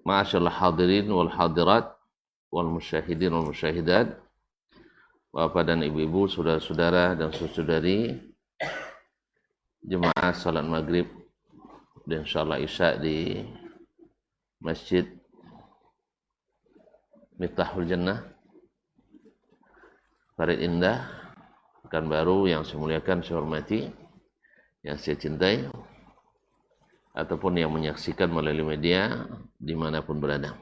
Ma'asyiral hadirin wal hadirat wal musyahidin wal musyahidat, Bapak dan Ibu-ibu, saudara-saudara dan saudari jemaah salat maghrib dan insyaallah isya di Masjid Miftahul Jannah, Parit Indah, Pekanbaru yang saya muliakan, saya hormati, yang saya cintai, ataupun yang menyaksikan melalui media dimanapun berada.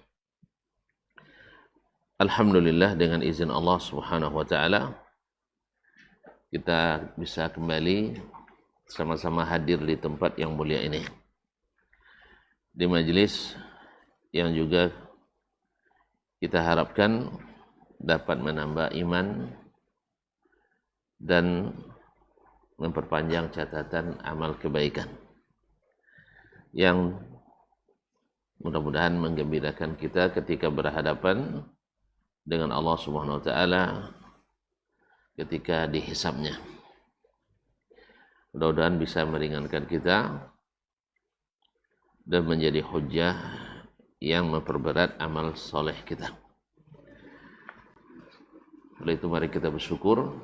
Alhamdulillah, dengan izin Allah Subhanahu wa taala kita bisa kembali sama-sama hadir di tempat yang mulia ini, di majelis yang juga kita harapkan dapat menambah iman dan memperpanjang catatan amal kebaikan yang mudah-mudahan menggembirakan kita ketika berhadapan dengan Allah Subhanahu wa taala ketika dihisabnya. Mudah-mudahan bisa meringankan kita dan menjadi hujjah yang memperberat amal soleh kita. Oleh itu mari kita bersyukur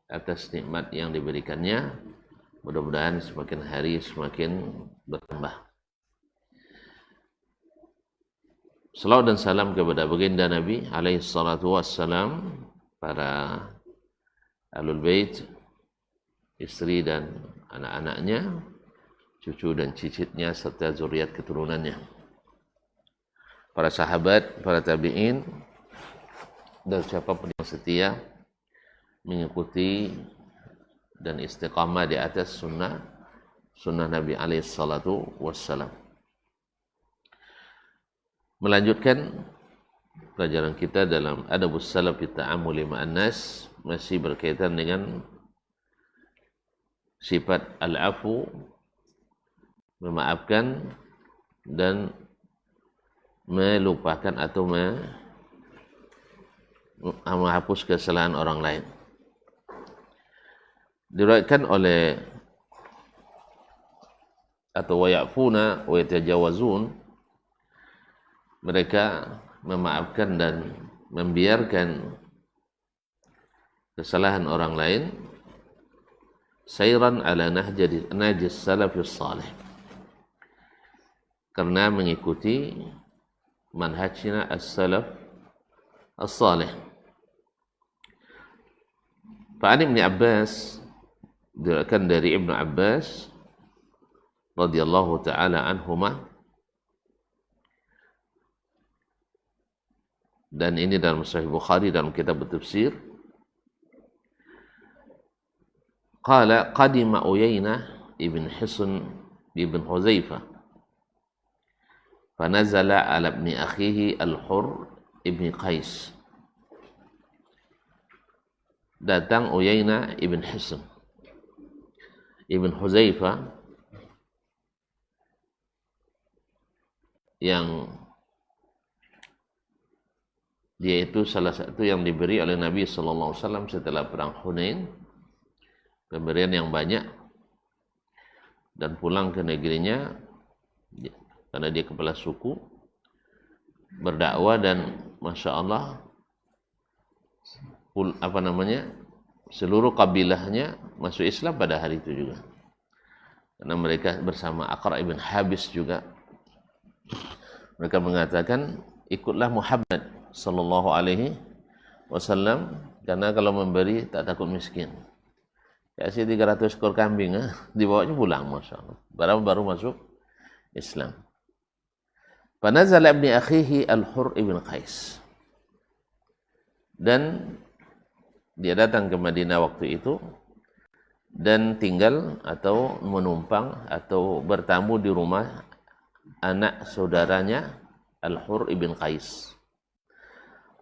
atas nikmat yang diberikannya. Mudah-mudahan semakin hari semakin bertambah. Salawat dan salam kepada baginda Nabi alaihi salatu wassalam, para Ahlul Bait, istri dan anak-anaknya, cucu dan cicitnya, serta zuriat keturunannya, para sahabat, para tabi'in, dan siapapun yang setia mengikuti dan istiqamah di atas sunnah Nabi alaihi salatu wassalam. Melanjutkan pelajaran kita dalam Adabus Salaf fi Ta'amuli ma'an Nas, masih berkaitan dengan sifat al-afu, memaafkan dan melupakan atau menghapus kesalahan orang lain. Diriwayatkan oleh atau wayafuna wa yatajawazun, mereka memaafkan dan membiarkan kesalahan orang lain, sayran ala najis salafus salih, karena mengikuti manhajnya as-salaf as-salih. Fa'an Ibn Abbas, diriwayatkan dari Ibnu Abbas radhiyallahu taala anhuma, dan ini dalam Sahih Bukhari dalam kitab Tafsir, qala qadima Uyainah ibn Hisn ibn Huzaifah fanazala ala ibn akhihi al-Hurr ibn Qais. Datang Uyainah ibn Hisn ibn Huzaifah yang dia itu salah satu yang diberi oleh Nabi sallallahu alaihi wasallam setelah perang Hunain, pemberian yang banyak, dan pulang ke negerinya karena dia kepala suku, berdakwah, dan Masya Allah seluruh kabilahnya masuk Islam pada hari itu juga, karena mereka bersama Aqra' ibn Habis juga. Mereka mengatakan, ikutlah Muhammad sallallahu alaihi wasallam, karena kalau memberi tak takut miskin. Kasih 300 ekor kambing, dibawanya pulang, Masya Allah, baru masuk Islam. Fanazala ibni akhihi al-Hurr ibn Qais, dan dia datang ke Madinah waktu itu dan tinggal atau menumpang atau bertamu di rumah anak saudaranya Al-Hurr ibn Qais.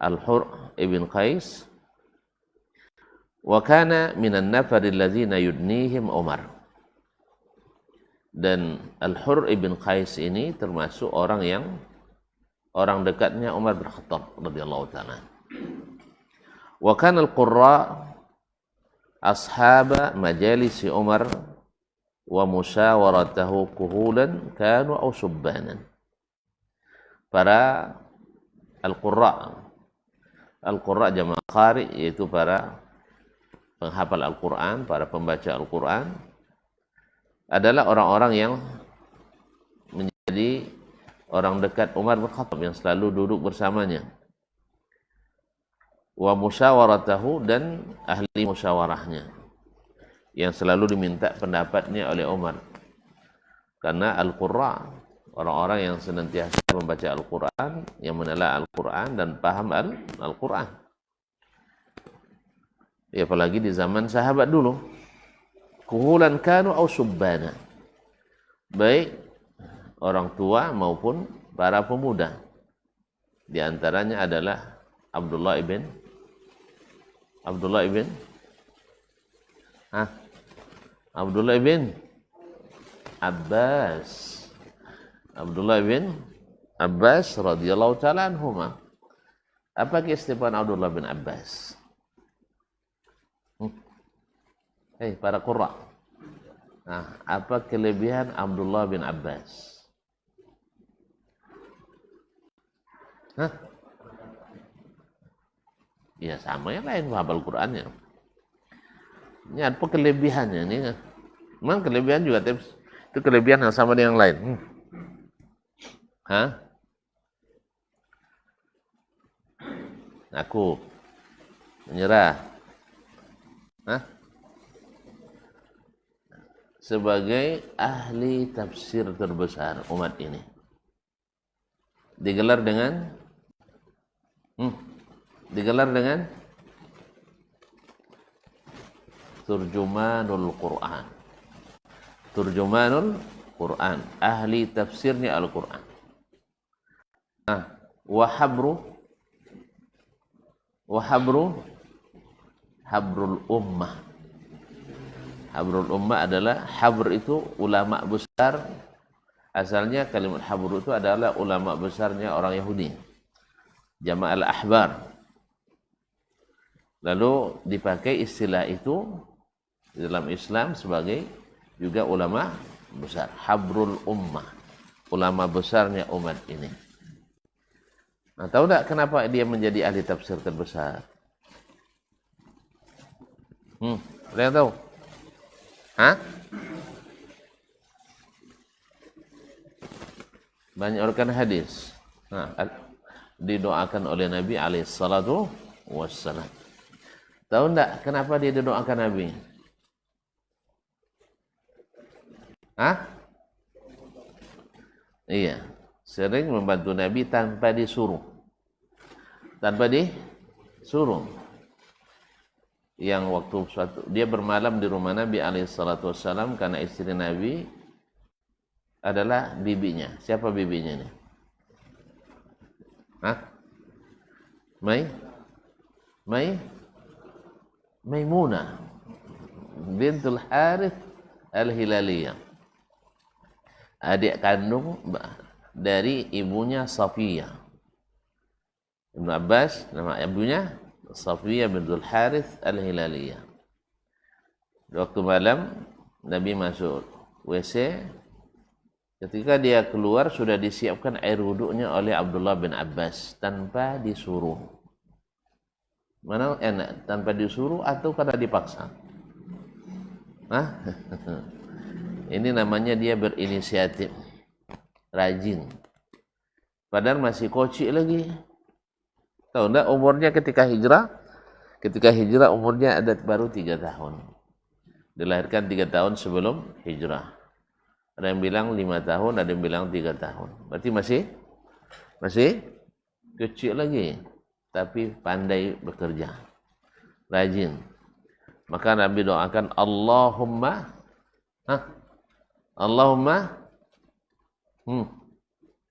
Al-Hurr ibn Qais wa kana minan nafari allazina yudnihim Umar. Dan Al-Hurr ibn Qais ini termasuk orang dekatnya Umar bin Khattab radhiyallahu ta'ala. Wa kana al-qurra ashaba majalisi Umar wa musyawaratahu kuhulan kanu aw subbanan. para al-qurra. Al-qurra jama' qari, yaitu para penghafal Al-Quran, para pembaca Al-Quran, adalah orang-orang yang menjadi orang dekat Umar bin Khattab, yang selalu duduk bersamanya. Wa musyawaratahu, dan ahli musyawarahnya, yang selalu diminta pendapatnya oleh Umar. Karena Al-Qurra, orang-orang yang senantiasa membaca Al-Quran, yang menelaah Al-Quran dan paham Al-Quran. Ya, apalagi di zaman sahabat dulu. Kuhulan kanu au subbana, baik orang tua maupun para pemuda. Di antaranya adalah Abdullah ibn Abbas. Abdullah bin Abbas radhiyallahu ta'ala anhuma. Apa keistimewaan Abdullah bin Abbas? Para qurra. Nah, apa kelebihan Abdullah bin Abbas? Ya sama yang lain hafal Qur'annya. Ini apa kelebihannya ini? Memang kelebihan juga, itu kelebihan yang sama dengan yang lain. Aku menyerah. Sebagai ahli tafsir terbesar umat ini, digelar dengan Turjumanul Quran. Turjumanul Quran, ahli tafsirnya Al-Quran. Habrul ummah. Habrul ummah adalah, habr itu ulama besar. Asalnya kalimat habr itu adalah ulama besarnya orang Yahudi, Jama'al Ahbar. Lalu dipakai istilah itu dalam Islam sebagai juga ulama besar. Habrul ummah, ulama besarnya umat ini. Nah, tahu tak kenapa dia menjadi ahli tafsir terbesar? Ada yang tahu? Banyak rekan hadis. Didoakan oleh Nabi alaihissalatu wassalam. Tahu enggak kenapa dia didoakan Nabi? Iya, sering membantu Nabi tanpa disuruh. Yang waktu dia bermalam di rumah Nabi alaihissalatu wassalam, karena istri Nabi adalah bibinya. Siapa bibinya ini? Maimunah bintul Harith al-Hilaliyah, adik kandung dari ibunya Safiyah. Ibnu Abbas nama ibunya Safiyah bintul Harith al-Hilaliyah. Waktu malam Nabi masuk WC, ketika dia keluar sudah disiapkan air wuduknya oleh Abdullah bin Abbas tanpa disuruh. Mana enak, tanpa disuruh atau karena dipaksa? Ini namanya dia berinisiatif, rajin. Padahal masih kocik lagi. Tahu enggak umurnya ketika hijrah? Ketika hijrah umurnya baru 3 tahun. Dilahirkan 3 tahun sebelum hijrah. Ada yang bilang 5 tahun, ada yang bilang 3 tahun. Berarti masih kecil lagi, tapi pandai bekerja, rajin. Maka Nabi doakan, Allahumma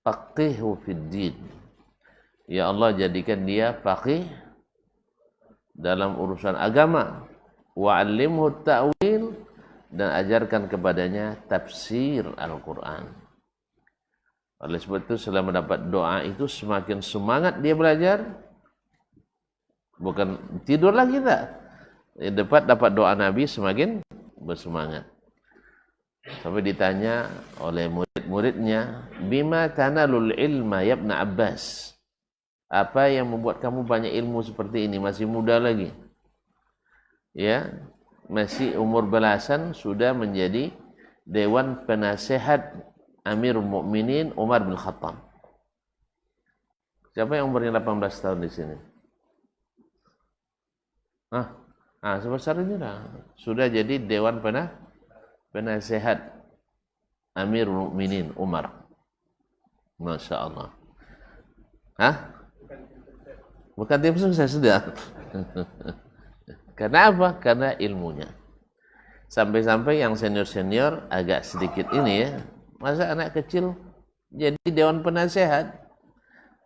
faqihhu fid din. Ya Allah, jadikan dia faqih dalam urusan agama. Wa'allimhu ta'wil, dan ajarkan kepadanya tafsir Al-Quran. Oleh sebab itu, setelah mendapat doa itu, semakin semangat dia belajar. Bukan tidur lagi tak. Dapat doa Nabi, semakin bersemangat. Sampai ditanya oleh murid-muridnya, bima tanalul ilma ya Ibn Abbas. Apa yang membuat kamu banyak ilmu seperti ini, masih muda lagi. Ya, masih umur belasan sudah menjadi dewan penasehat Amirul Mukminin Umar bin Khattab. Siapa yang umurnya 18 tahun di sini? Sebesar ini lah. Sudah jadi dewan penasehat Amirul Mukminin Umar. Masya Allah. Bukan tim sukses sudah. Karena apa? Karena ilmunya. Sampai-sampai yang senior-senior agak sedikit ini ya. Masa anak kecil jadi dewan penasehat?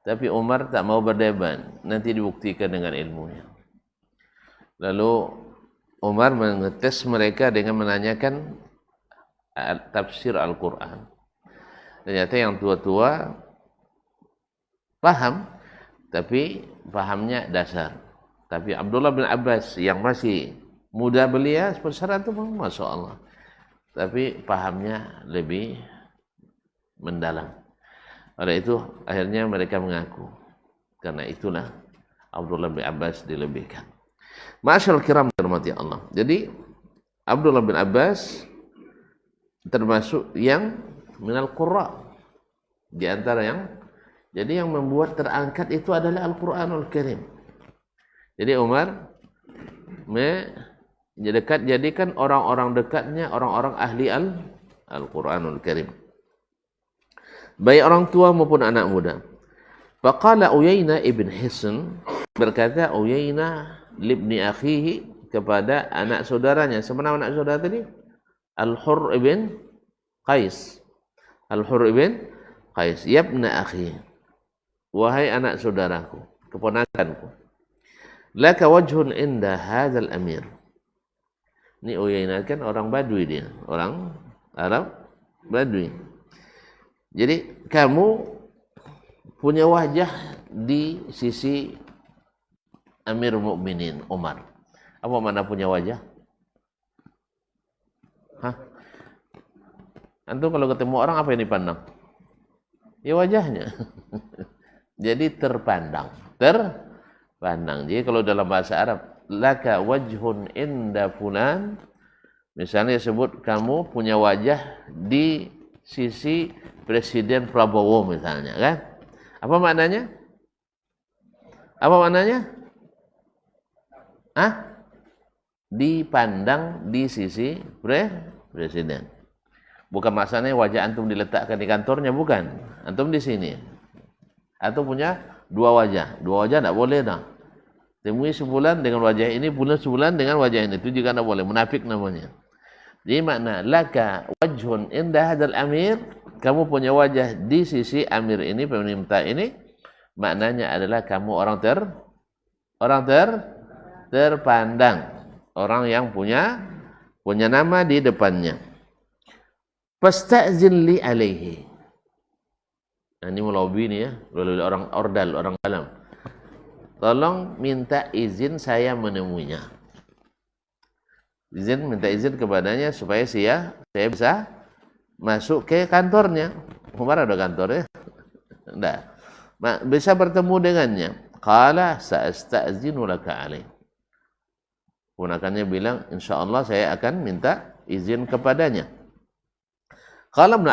Tapi Umar tak mau berdebat. Nanti dibuktikan dengan ilmunya. Lalu Umar mengetes mereka dengan menanyakan tafsir Al-Quran. Ternyata yang tua-tua paham, tapi pahamnya dasar. Tapi Abdullah bin Abbas yang masih muda belia sebesar itu, Masya Allah. Tapi pahamnya lebih mendalam. Oleh itu akhirnya mereka mengaku. Karena itulah Abdullah bin Abbas dilebihkan. Masyaallah kiram dirahmati Allah. Jadi Abdullah bin Abbas termasuk yang minal qurra. Di antara yang jadi yang membuat terangkat itu adalah Al-Qur'anul Karim. Jadi Umar jadikan orang-orang dekatnya orang-orang ahli Al-Qur'anul Karim. Baik orang tua maupun anak muda. Faqala Uyainah ibn Hisn, berkata Uyainah libni akhihi kepada anak saudaranya. Sebenarnya anak saudara tadi Al-Hurr ibn Qais. Al-Hurr ibn Qais, yabna akhi. Wahai anak saudaraku, keponakanku. Laka wajhun inda hadzal amir. Ini Uyainah kan orang Badui dia, orang Arab Badui. Jadi kamu punya wajah di sisi Amir Mukminin Umar. Apa makna punya wajah? Antum kalau ketemu orang apa yang dipandang? Ya wajahnya. Jadi terpandang. Jadi kalau dalam bahasa Arab, laka wajhun inda fulan, misalnya sebut kamu punya wajah di sisi Presiden Prabowo misalnya, kan? Apa maknanya? Dipandang di sisi presiden. Bukan maksudnya wajah antum diletakkan di kantornya, bukan. Antum di sini. Atau punya dua wajah tidak boleh dah. Temui sebulan dengan wajah ini, sebulan dengan wajah ini. Itu juga tidak boleh, munafik namanya. Jadi makna laka wajhun inda hadzal amir, kamu punya wajah di sisi amir ini, pemerintah ini, maknanya adalah kamu orang terpandang, orang yang punya nama di depannya. Fasta'zin li alaihi. Nah, ini melobi nih ya, orang ordal, orang dalam. Tolong minta izin saya menemuinya. Minta izin kepadanya supaya saya bisa masuk ke kantornya. Umar ada kantor ya? Enggak. Bisa bertemu dengannya. Qala sa'asta'zinu laka alaih. Ponakannya bilang, insyaallah saya akan minta izin kepadanya. Qala Ibn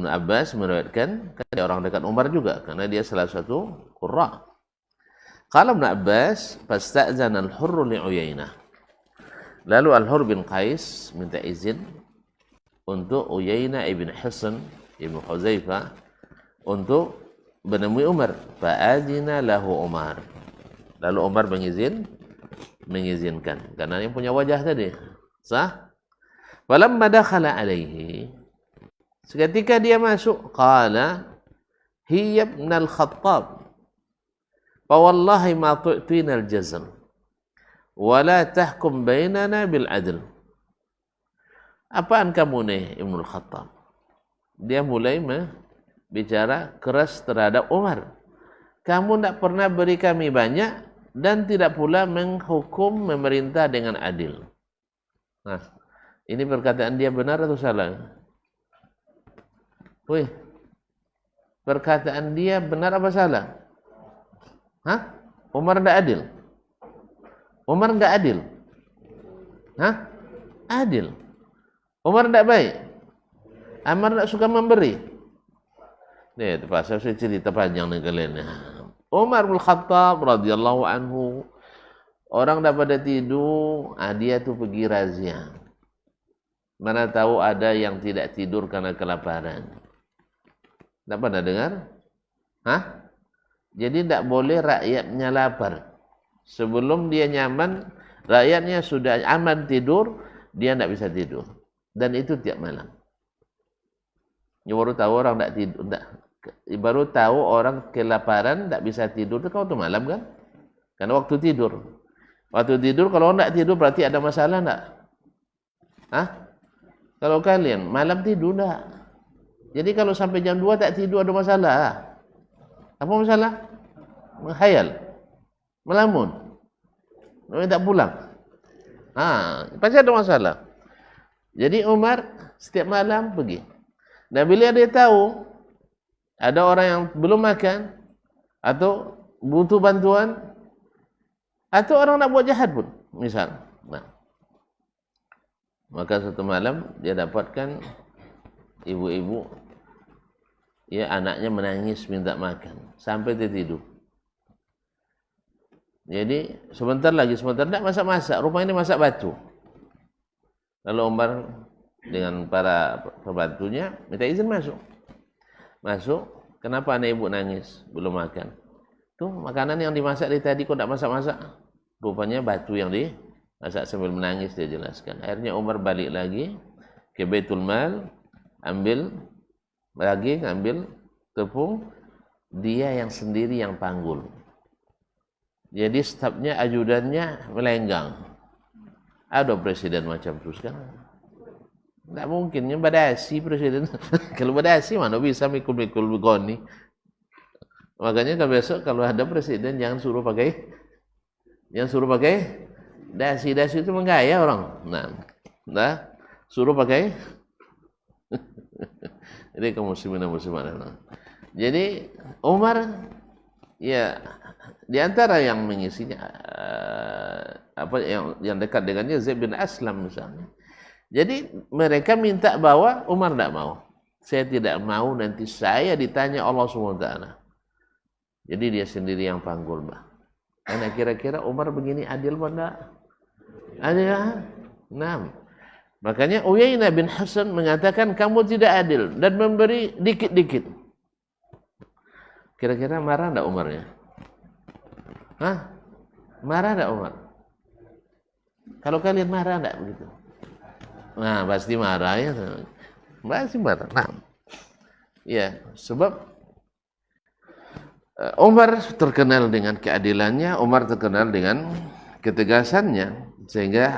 Abbas meriwayatkan, kan dia orang dekat Umar juga karena dia salah satu qurra. Qala Ibn Abbas, fasta'zana al-Hurr li Uyainah. Lalu Al-Hurr bin Qais minta izin untuk Uyainah ibn Hisn ibn Huzaifah untuk menemui Umar. Fa'adzina lahu Umar. Lalu Umar mengizinkan karena yang punya wajah tadi. Sah? Falamma dakhala alaihi, seketika dia masuk, qala hiya ibn al-Khattab. Fa wallahi ma tu'tina al-jazm. Wala tahkum bainana bil adl. Apaan kamu nih Ibnul Khattab? Dia mulai bicara keras terhadap Umar. Kamu tidak pernah beri kami banyak dan tidak pula menghukum memerintah dengan adil. Nah, Ini perkataan dia benar atau salah? Wih, perkataan dia benar apa salah? Hah? Umar tidak adil? Umar tidak adil? Hah? Adil. Umar tidak baik? Umar tidak suka memberi? Nih, pasal saya cerita panjang nih kalian. Umar bin Khattab radhiyallahu anhu, orang dah pada tidur, dia tu pergi razia. Mana tahu ada yang tidak tidur karena kelaparan. Tak pernah dengar? Hah? Jadi tak boleh rakyatnya lapar. Sebelum dia nyaman, rakyatnya sudah aman tidur, dia tidak bisa tidur. Dan itu tiap malam. Ya, baru tahu orang tak tidur, baru tahu orang kelaparan tak bisa tidur itu kalau malam kan? Karena waktu tidur. Waktu tidur kalau tak tidur berarti ada masalah tak? Hah? Kalau kalian malam tidur tak? Jadi kalau sampai jam 2 tak tidur ada masalah. Apa masalah? Menghayal. Melamun. Tak pulang. Pasti ada masalah. Jadi Umar setiap malam pergi. Dan bila dia tahu ada orang yang belum makan atau butuh bantuan atau orang nak buat jahat pun, misal. Maka satu malam dia dapatkan ibu-ibu, ya anaknya menangis minta makan sampai dia tidur. Jadi sebentar tak masak-masak, rupanya ini masak batu. Lalu Umar dengan para pembantunya minta izin masuk. Kenapa anak ibu nangis belum makan? Tuh makanan yang dimasak dari tadi kok tak masak-masak. Rupanya batu yang dimasak sambil menangis, dia jelaskan. Akhirnya Umar balik lagi ke Baitul Mal, ambil tepung, dia yang sendiri yang panggul. Jadi stafnya, ajudannya melenggang. Ada presiden macam tu sekarang. Tak mungkin, yang badasi presiden. Kalau badasi mana bisa mikul-mikul begoni. Makanya kalau besok kalau ada presiden jangan suruh pakai dasi itu menggaya orang. Nah, suruh pakai. Ini kaum muslimin. Jadi Umar ya di antara yang mengisinya yang dekat dengannya Zaid bin Aslam misalnya. Jadi mereka minta bawa, Umar tidak mau. Saya tidak mau nanti saya ditanya Allah SWT. Jadi dia sendiri yang panggul, Mbak. Karena kira-kira Umar begini adil pada? Adil. Nah, makanya Uyainah bin Hasan mengatakan kamu tidak adil dan memberi dikit-dikit. Kira-kira marah tidak Umarnya? Hah? Marah tidak Umar? Kalau kalian marah tidak begitu? Nah, pasti marah ya. Pasti marah. Nah, ya, sebab Umar terkenal dengan keadilannya, Umar terkenal dengan ketegasannya, sehingga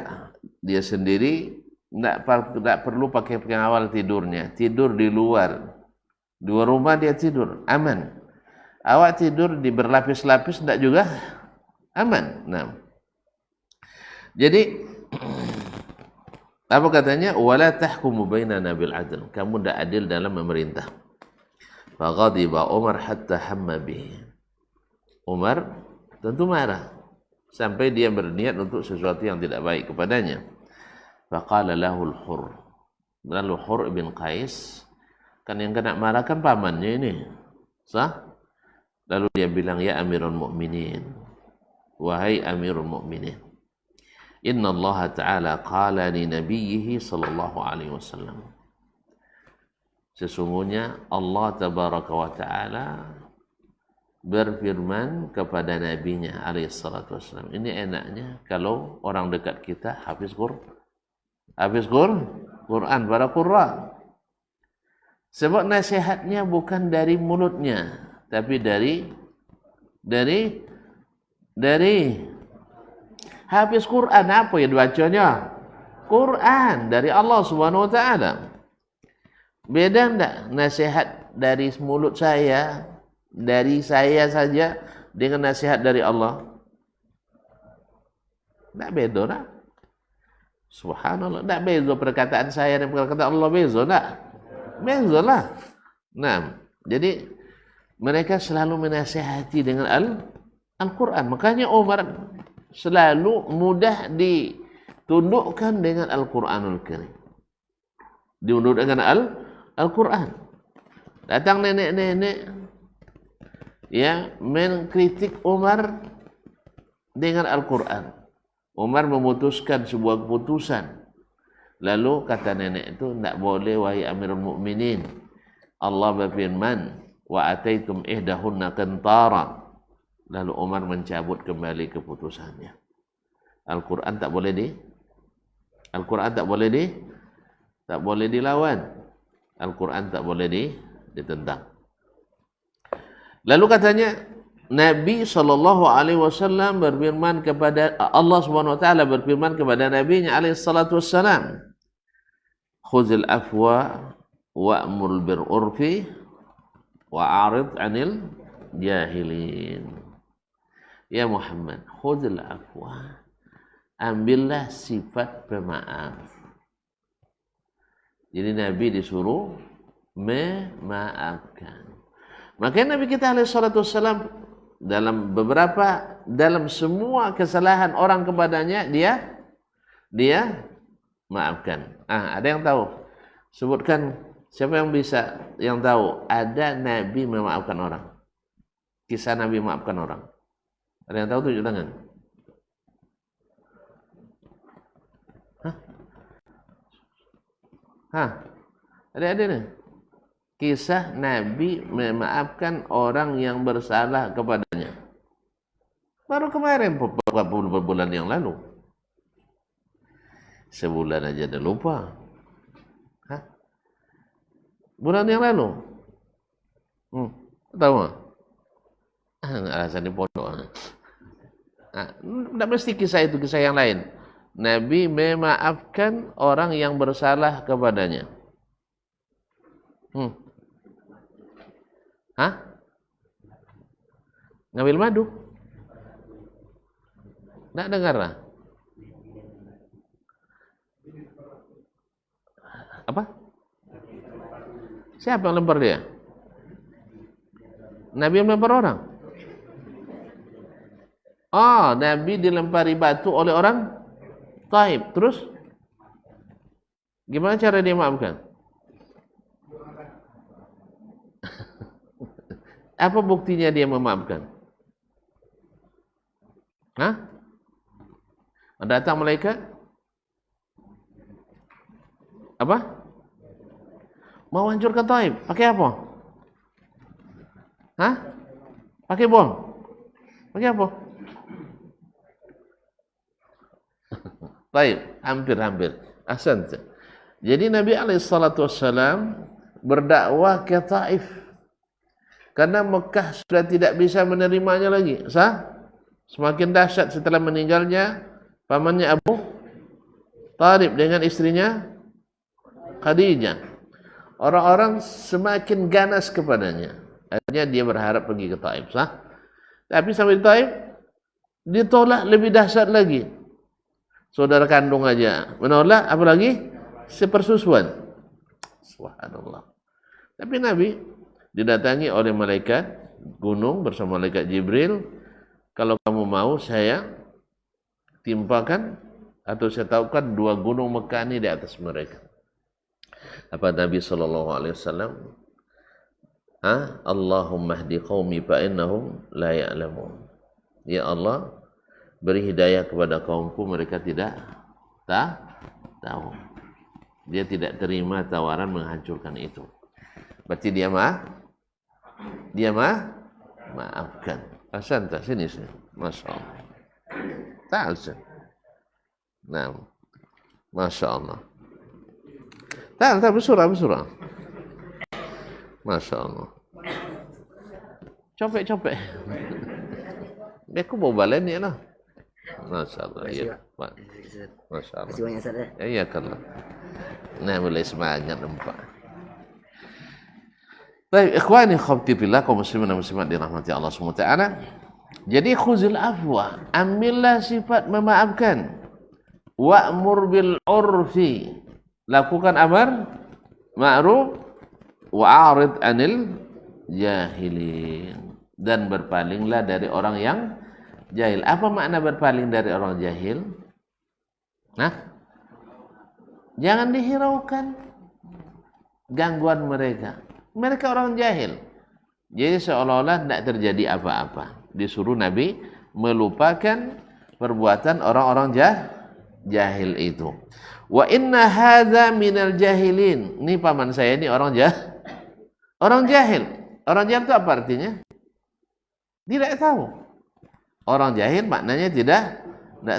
dia sendiri tidak perlu pakai pengawal tidurnya, tidur di luar rumah dia tidur, aman. Awak tidur di berlapis-lapis tidak juga aman. Nah, jadi apa katanya? Wala tahkumu bainana bil adl. Kamu tidak adil dalam memerintah. Faghadiba Umar hatta hamma bihi. Umar tentu marah sampai dia berniat untuk sesuatu yang tidak baik kepadanya. Faqala lahu al-Hurr. Lalu Hurr bin Qais, kan yang kena marah kan pamannya ini. Sah? Lalu dia bilang, ya Amirul Mukminin, wahai Amirul Mukminin, Inna Allah Ta'ala qala li nabiyhi sallallahu alaihi wasallam. Sesungguhnya Allah Tabaraka wa Ta'ala berfirman kepada nabinya alaihi salatu wasallam. Ini enaknya kalau orang dekat kita hafiz Quran, para qurra. Sebab nasihatnya bukan dari mulutnya, tapi dari hafiz Quran. Apa yang dibacanya? Quran dari Allah Subhanahu wa Ta'ala. Beda enggak nasihat dari mulut saya, dari saya saja, dengan nasihat dari Allah? Enggak beda lah. Subhanallah, tak beza perkataan saya dan perkataan Allah, beza tak? Beza lah. Nah, jadi mereka selalu menasihati dengan Al-Quran. Makanya Umar selalu mudah ditundukkan dengan Al-Quranul Karim. Ditundukkan dengan Al-Quran. Datang nenek-nenek ya mengkritik Umar dengan Al-Quran. Umar memutuskan sebuah keputusan. Lalu kata nenek itu, tidak boleh wahai Amirul Mukminin. Allah berfirman, wa ataitum ihdahunna qintara. Lalu Umar mencabut kembali keputusannya. Al-Quran tak boleh dilawan. Al-Quran tak boleh ditentang. Lalu katanya Nabi SAW berfirman kepada Allah Subhanahu Wa Taala berfirman kepada Nabi-Nya alaihi salatu wassalam, khuzil afwa wa'mur bil urfi wa'arid 'anil jahilin. Ya Muhammad, khuzil afwa, ambillah sifat pemaaf. Jadi Nabi disuruh memaafkan. Makanya Nabi kita alaihi salatu wassalam dalam semua kesalahan orang kepadanya dia maafkan. Ada yang tahu? Sebutkan siapa yang tahu ada Nabi memaafkan orang. Kisah Nabi memaafkan orang. Ada yang tahu? Tunjuk tangan. Ada nih. Kisah Nabi memaafkan orang yang bersalah kepadanya. Baru kemarin, beberapa bulan yang lalu. Sebulan aja dah lupa. Bulan yang lalu. Tahu tak? Alasan ini bodoh. Tidak mesti kisah itu, kisah yang lain. Nabi memaafkan orang yang bersalah kepadanya. Ngambil madu? Tak dengar lah. Apa? Siapa yang lempar dia? Nabi yang lempar orang? Nabi dilempari batu oleh orang Taib. Terus? Gimana cara dia maafkan? Apa buktinya dia memaafkan? Datang malaikat? Apa? Mau hancurkan Taib. Pakai apa? Pakai bom? Pakai apa? Taib. Hampir. Ahsan. Jadi Nabi SAW berdakwah ke Taif. Karena Mekah sudah tidak bisa menerimanya lagi. Semakin dahsyat setelah meninggalnya pamannya Abu Thalib dengan istrinya Khadijah. Orang-orang semakin ganas kepadanya. Akhirnya dia berharap pergi ke Taif. Tapi sampai di Taif ditolak lebih dahsyat lagi. Saudara kandung aja menolak, apalagi sepersusuan. Subhanallah. Tapi Nabi didatangi oleh malaikat gunung bersama malaikat Jibril. Kalau kamu mau saya timpakan atau saya tahukan 2 gunung Mekah ini di atas mereka. Apa Nabi SAW? Allahumma hdi qaumi fa innahum la ya'lamun. Ya Allah, beri hidayah kepada kaumku, mereka tidak tahu. Dia tidak terima tawaran menghancurkan itu. Berarti dia maafkan. Hasan tak sini. Masya Allah. Ta'al sen. Nah, Masya Allah. Ta'al bersurah. Masya Allah. Copek. Aku mau balen ni lah. Masya Allah. Ya. Masya Allah. Terima kasih banyak Ustaz. Ya kalau. Nah, mulai semangat nampak. Baik, ikhwani khawti billah, kaum muslimin dan muslimat dirahmati Allah SWT. Jadi khuzil afwa, ambillah sifat memaafkan. Wa'mur bil urfi, lakukan amar ma'ruf, wa'arid anil jahilin, dan berpalinglah dari orang yang jahil. Apa makna berpaling dari orang jahil? Jangan dihiraukan gangguan mereka. Mereka orang jahil. Jadi seolah-olah tidak terjadi apa-apa. Disuruh Nabi melupakan perbuatan orang-orang jahil itu. Wa inna hadza minal jahilin. Ini paman saya ini orang jahil. Orang jahil itu apa artinya? Tidak tahu. Orang jahil maknanya tidak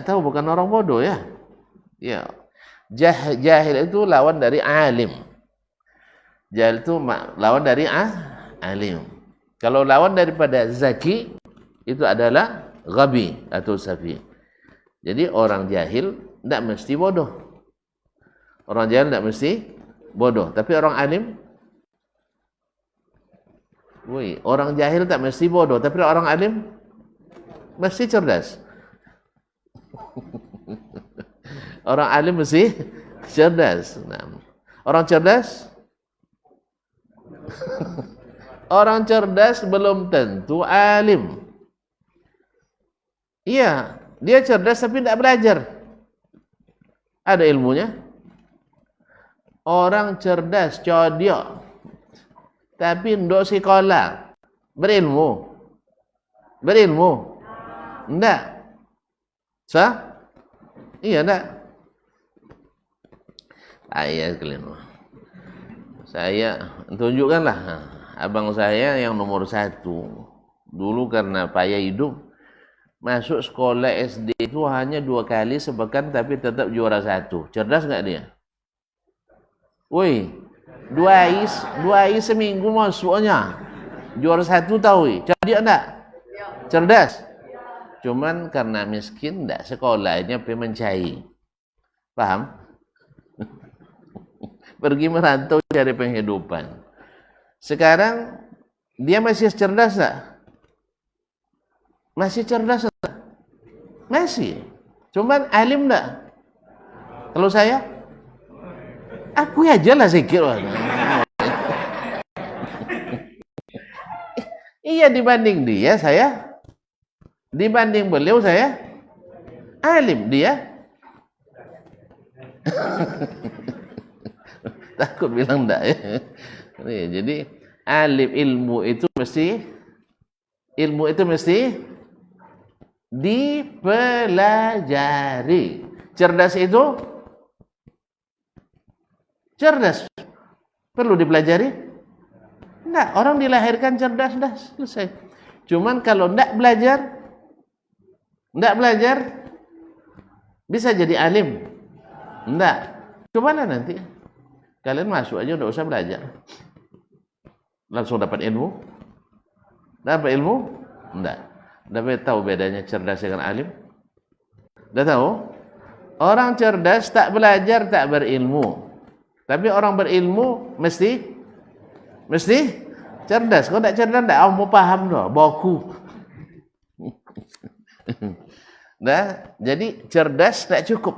tahu, bukan orang bodoh ya. Ya. Jahil itu lawan dari alim. Jahil itu lawan dari alim. Kalau lawan daripada zaki itu adalah ghabi atau safi. Jadi orang jahil tidak mesti bodoh. Orang jahil tidak mesti bodoh, tapi orang alim, orang jahil tak mesti bodoh, tapi orang alim mesti cerdas. Orang alim mesti cerdas. Nah, orang cerdas orang cerdas belum tentu alim. Iya, dia cerdas tapi tidak belajar. Ada ilmunya. Orang cerdas, codiok, tapi tidak sekolah. Berilmu. Tidak. Iya, tidak. Saya tunjukkanlah abang saya yang nomor 1. Dulu karena payah hidup, masuk sekolah SD itu hanya 2 kali sepekan, tapi tetap juara 1. Cerdas nggak dia? Dua i seminggu masuknya. Juara 1 tahu. Cerdas enggak? Cerdas. Cuman karena miskin enggak sekolahnya mencari. Paham? Pergi merantau cari penghidupan. Sekarang dia masih cerdas enggak? Masih cerdas enggak? Masih. Cuman alim enggak? Kalau saya, aku aja lah zikir. Iya, dibanding dia saya, dibanding beliau saya alim, dia takut bilang enggak ya. Jadi alim, ilmu itu mesti dipelajari. Cerdas itu cerdas perlu dipelajari? Enggak, orang dilahirkan cerdas, dah selesai. Cuman kalau enggak belajar bisa jadi alim? Enggak. Gimana nanti? Kalian masuk aja, enggak usah belajar. Langsung dapat ilmu? Dapat ilmu? Enggak. Dapat tahu bedanya cerdas dengan alim? Dah tahu? Orang cerdas tak belajar, tak berilmu. Tapi orang berilmu mesti cerdas. Kalau tak cerdas, tak mau paham dah, boku. Jadi cerdas tak cukup.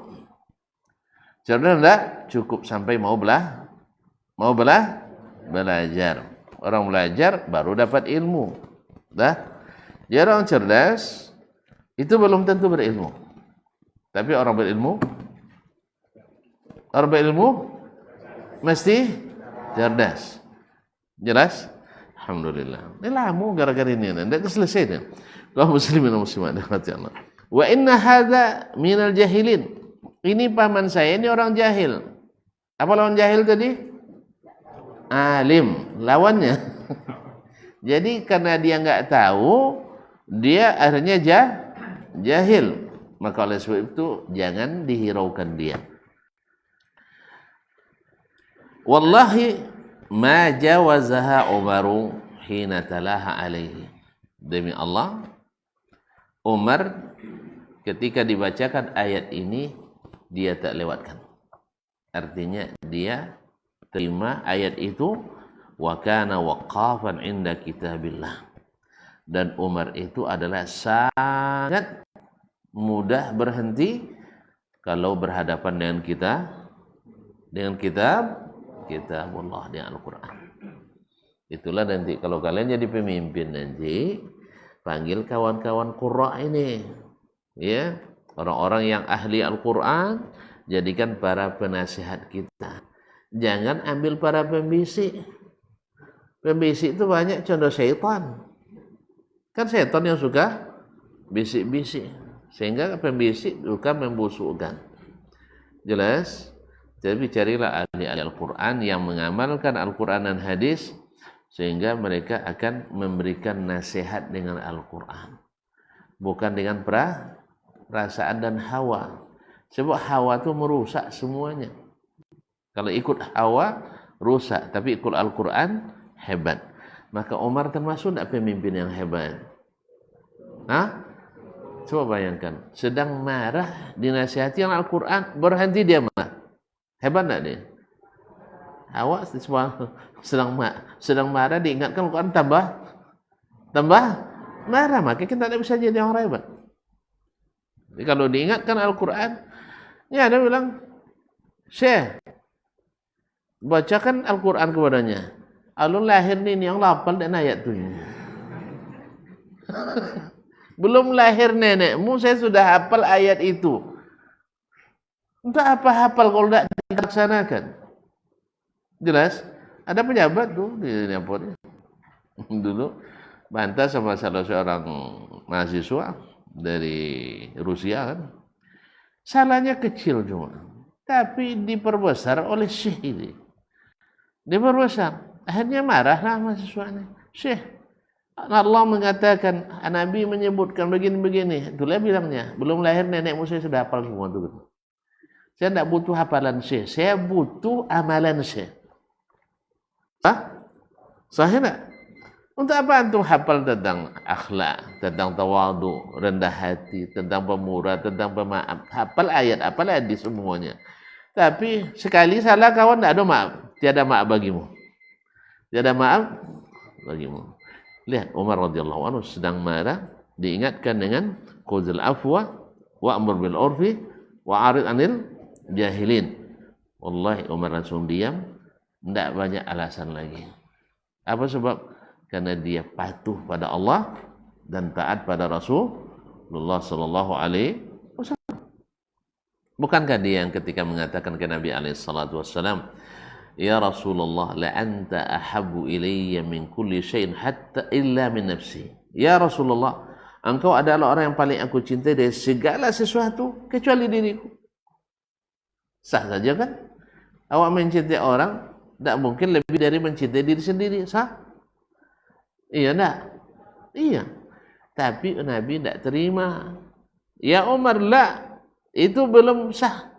Cerdas tak cukup sampai mau belajar. Orang belajar baru dapat ilmu. Jadi orang cerdas itu belum tentu berilmu. Tapi orang berilmu mesti cerdas. Jelas? Alhamdulillah. Ini lama gara-gara ini. Tidak selesai dah. Kaum muslimin dan muslimat dirahmati Allah. Wa inna hadza minal jahilin. Ini paman saya ini orang jahil. Apa lawan jahil tadi? Alim. Lawannya. Jadi karena dia enggak tahu, dia akhirnya jahil. Maka oleh sebab itu jangan dihiraukan dia. Wallahi ma jawazaha Umaru hina talaha alaihi. Demi Allah, Umar ketika dibacakan ayat ini dia tak lewatkan. Artinya dia terima ayat itu, wa kana waqafan inda kitabillah. Dan Umar itu adalah sangat mudah berhenti kalau berhadapan dengan kita, dengan kitabullah, dengan Al-Quran. Itulah nanti kalau kalian jadi pemimpin nanti, panggil kawan-kawan qurra ini, ya, orang-orang yang ahli Al-Quran, jadikan para penasihat kita. Jangan ambil para pembisik. Pembisik itu banyak contoh syaitan. Kan syaitan yang suka bisik-bisik, sehingga pembisik suka membusukkan. Jelas? Jadi carilah ahli-ahli Al-Quran yang mengamalkan Al-Quran dan hadis, sehingga mereka akan memberikan nasihat dengan Al-Quran, bukan dengan perasaan dan hawa. Sebab hawa itu merusak semuanya. Kalau ikut hawa rusak, tapi ikut Al-Quran hebat. Maka Umar termasuk tidak pemimpin yang hebat. Hah? Coba bayangkan, sedang marah dinasihati yang Al-Quran, berhenti dia marah. Hebat tidak dia? Awak sedang marah diingatkan Al-Quran tambah marah, maka kita tidak bisa jadi orang hebat. Jadi kalau diingatkan Al-Quran, ya ada bilang, Syekh, bacakan Al-Quran kepadanya. Alun lahir ni yang lapal dan ayat tu. Belum lahir nenekmu, saya sudah hafal ayat itu. Untuk apa hafal kalau tidak dilaksanakan? Jelas? Ada pejabat tuh di Nepal dulu bantah sama salah seorang mahasiswa dari Rusia kan. Salahnya kecil cuma, tapi diperbesar oleh Syekh ini. Diperbesar. Akhirnya marahlah mahasiswanya. Syekh, Allah mengatakan, Nabi menyebutkan begini-begini. Itulah bilangnya, belum lahir nenekmu saya sudah hafal semua itu. Saya tidak butuh hafalan Syekh, saya butuh amalan Syekh. Hah? Sahih tak? Untuk apa antum hafal tentang akhlak, tentang tawadu, rendah hati, tentang pemurah, tentang pemaaf? Hafal ayat, hafal hadis semuanya. Tapi sekali salah kawan tidak ada maaf. Tiada maaf bagimu. Tiada maaf bagimu. Lihat Umar radhiyallahu anhu sedang marah, diingatkan dengan khuzul afwa wa'mur bil urfi wa'arid anil jahilin. Wallahi Umar langsung diam, tidak banyak alasan lagi. Apa sebab? Karena dia patuh pada Allah dan taat pada Rasulullah sallallahu alaihi wasallam. Bukankah dia yang ketika mengatakan ke Nabi alaihi salatu wasallam, "Ya Rasulullah, la anta ahabbu ilayya min kulli syai'in hatta illa min nafsi." Ya Rasulullah, engkau adalah orang yang paling aku cintai dari segala sesuatu kecuali diriku. Sah saja kan? Awak mencintai orang, tidak mungkin lebih dari mencintai diri sendiri, sah? Iya tak? Iya. Tapi Nabi tidak terima. Ya Umar, lah, itu belum sah.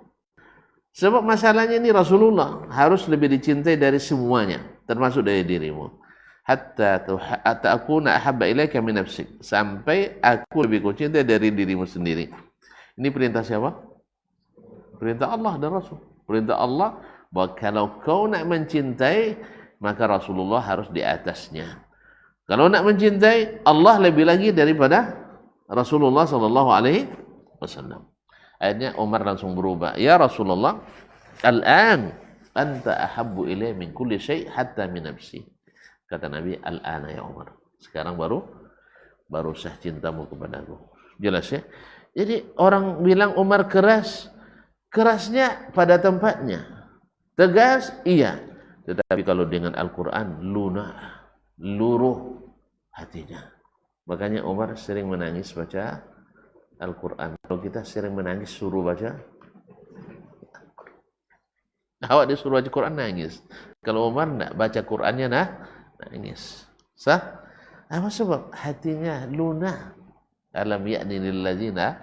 Sebab masalahnya ini Rasulullah harus lebih dicintai dari semuanya, termasuk dari dirimu. Hatta akuna ahabba ilaika min nafsik, sampai aku lebih kau cintai dari dirimu sendiri. Ini perintah siapa? Perintah Allah dan Rasul. Perintah Allah bahwa kalau kau nak mencintai, maka Rasulullah harus di atasnya. Kalau nak mencintai Allah lebih lagi daripada Rasulullah sallallahu alaihi wasallam. Akhirnya Umar langsung berubah. Ya Rasulullah, al-an anta ahabbu ilayya min kulli syai' hatta min nafsi. Kata Nabi, al-ana ya Umar. Sekarang baru sah cintamu kepadaku. Jelas ya? Jadi orang bilang Umar keras, kerasnya pada tempatnya. Tegas, iya. Tetapi kalau dengan Al-Quran, luruh hatinya. Makanya Umar sering menangis baca Al-Quran. Kalau kita sering menangis suruh baca, awak disuruh baca Quran nangis. Kalau Umar nak baca Qurannya nangis. Sah? Apa sebab? Hatinya lunak. Alam ya'ni lil ladzina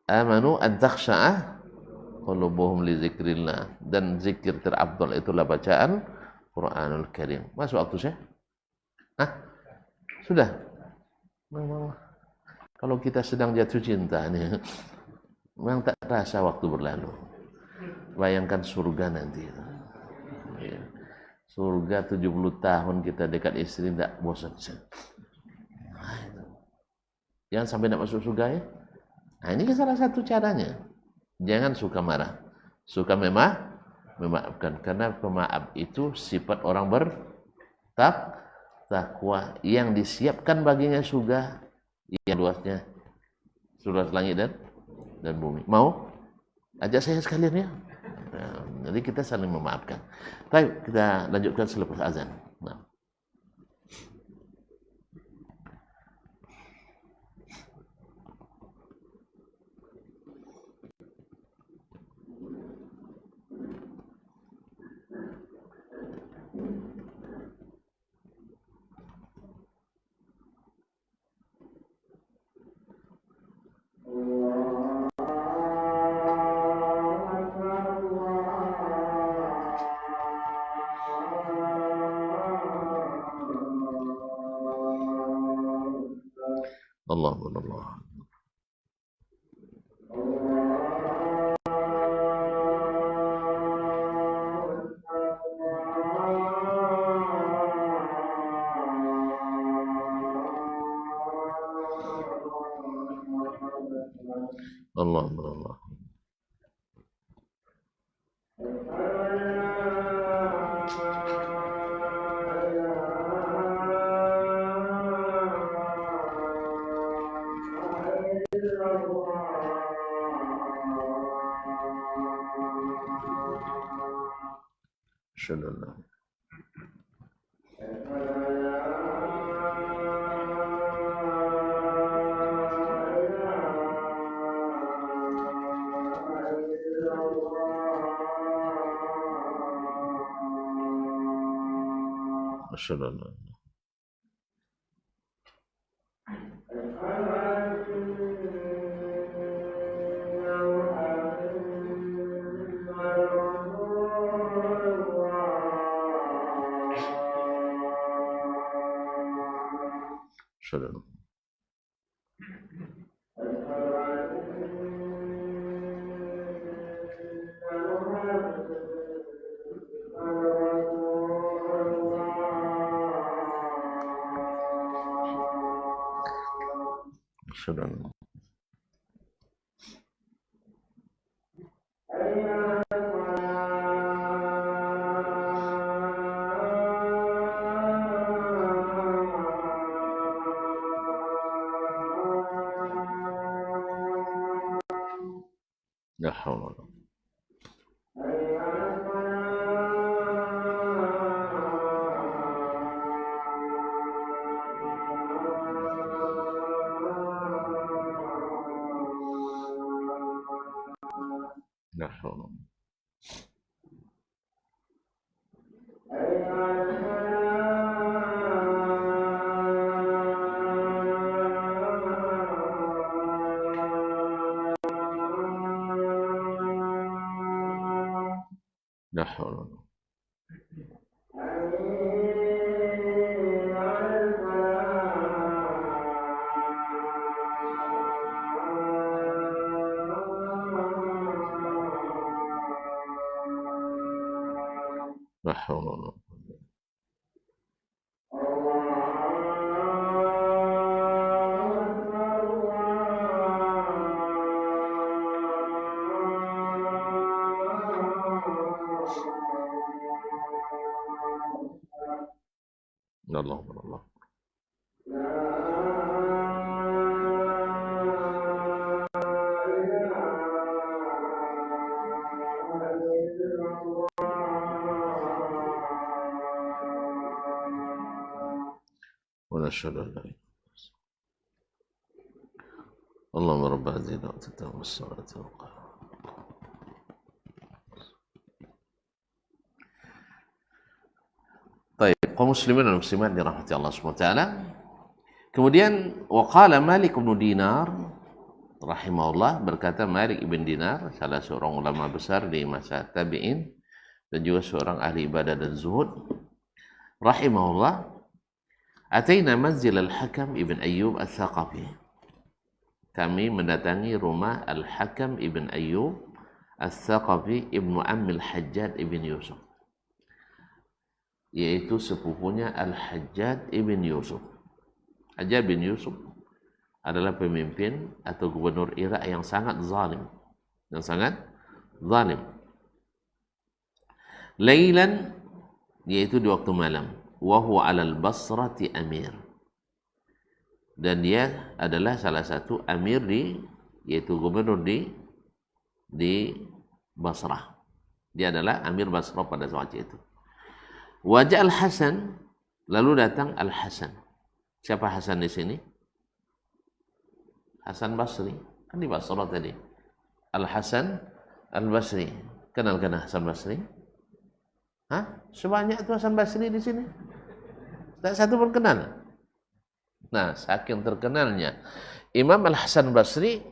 amanu an takhsha'a qulubuhum li zikrillah. Dan zikir terafdal itulah bacaan Quranul Karim. Masuk waktu saya? Hah? Sudah? Kalau kita sedang jatuh cinta nih, memang tak terasa waktu berlalu. Bayangkan surga nanti. Surga 70 tahun kita dekat istri tidak bosan. Jangan sampai tidak masuk surga ya. Nah, ini salah satu caranya. Jangan suka marah. Suka memaafkan. Karena pemaaf itu sifat orang bertakwa yang disiapkan baginya surga yang luasnya luas langit dan bumi. Mau? Ajak saya sekalian ya. Nah, jadi kita saling memaafkan. Baik, kita lanjutkan selepas azan. Nah. Allah. Allah. Syadallah. Syadallah. Syadallah. Syadallah. La hawla wala quwwata. La hawla. La hawla. La hawla. Allah. ونشهد أن لا إله إلا الله. اللهم رب هذه الدعوة والصلاة والقيام. Baik, kaum muslimin dan muslimat dirahmati Allah SWT. Kemudian waqala Malik bin Dinar rahimahullah, berkata Malik ibn Dinar, salah seorang ulama besar di masa tabi'in dan juga seorang ahli ibadah dan zuhud, rahimahullah, ataina manzil al-Hakam ibn Ayyub al-Thaqafi. Kami mendatangi rumah al-Hakam ibn Ayyub al-Thaqafi ibnu Ammil Hajjad ibn Yusuf, yaitu sepupunya Al-Hajjad ibn Yusuf. Hajjad bin Yusuf adalah pemimpin atau gubernur Irak yang sangat zalim yang sangat zalim. Lailan, yaitu di waktu malam. Wa huwa 'alal Basrati amir. Dan dia adalah salah satu amir yaitu gubernur di Basrah. Dia adalah amir Basrah pada saat itu. Wajah Al-Hasan, lalu datang Al-Hasan. Siapa Hasan di sini? Hasan Basri, kan di Basrah tadi. Al-Hasan Al-Basri. Kenalkan Hasan Basri? Hah? Sebanyak itu Hasan Basri di sini? Tak satu pun kenal. Nah, saking terkenalnya Imam Al-Hasan Basri,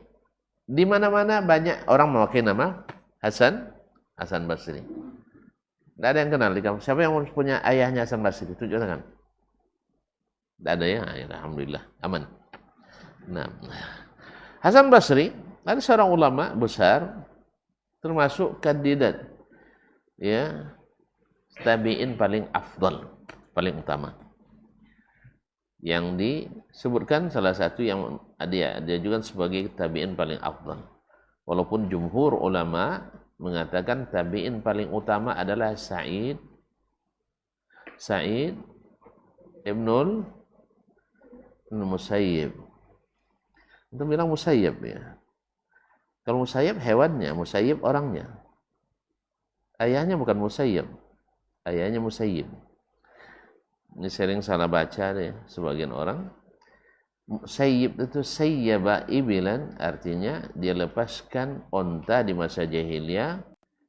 di mana-mana banyak orang memakai nama Hasan Basri. Tidak ada yang kenal di kampung. Siapa yang punya ayahnya Hasan Basri? Tunjuk tangan. Tidak ada ya? Alhamdulillah, aman. Nah, Hasan Basri ada seorang ulama besar, termasuk kandidat, ya, tabi'in paling afdal, paling utama. Yang disebutkan salah satu yang dia juga sebagai tabi'in paling afdal. Walaupun jumhur ulama mengatakan tabi'in paling utama adalah Sa'id Ibnul Musayyib. Itu bilang Musayyib ya. Kalau Musayyib hewannya, Musayyib orangnya. Ayahnya bukan Musayyib. Ayahnya Musayyib. Ini sering salah baca deh sebagian orang. Sayyib itu sayyaba ibilan, artinya dia lepaskan onta di masa jahiliyah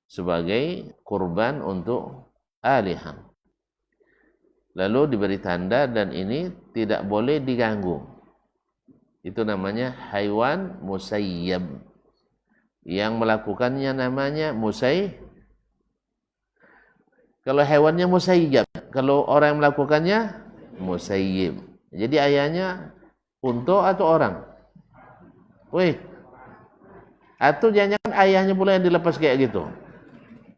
sebagai kurban untuk alihah. Lalu diberi tanda dan ini tidak boleh diganggu. Itu namanya haiwan musayyab. Yang melakukannya namanya kalau hewannya musayyab, kalau orang yang melakukannya musayyib. Jadi ayahnya unta atau orang? Wih. Atau jangan-jangan ayahnya pula yang dilepas kayak gitu?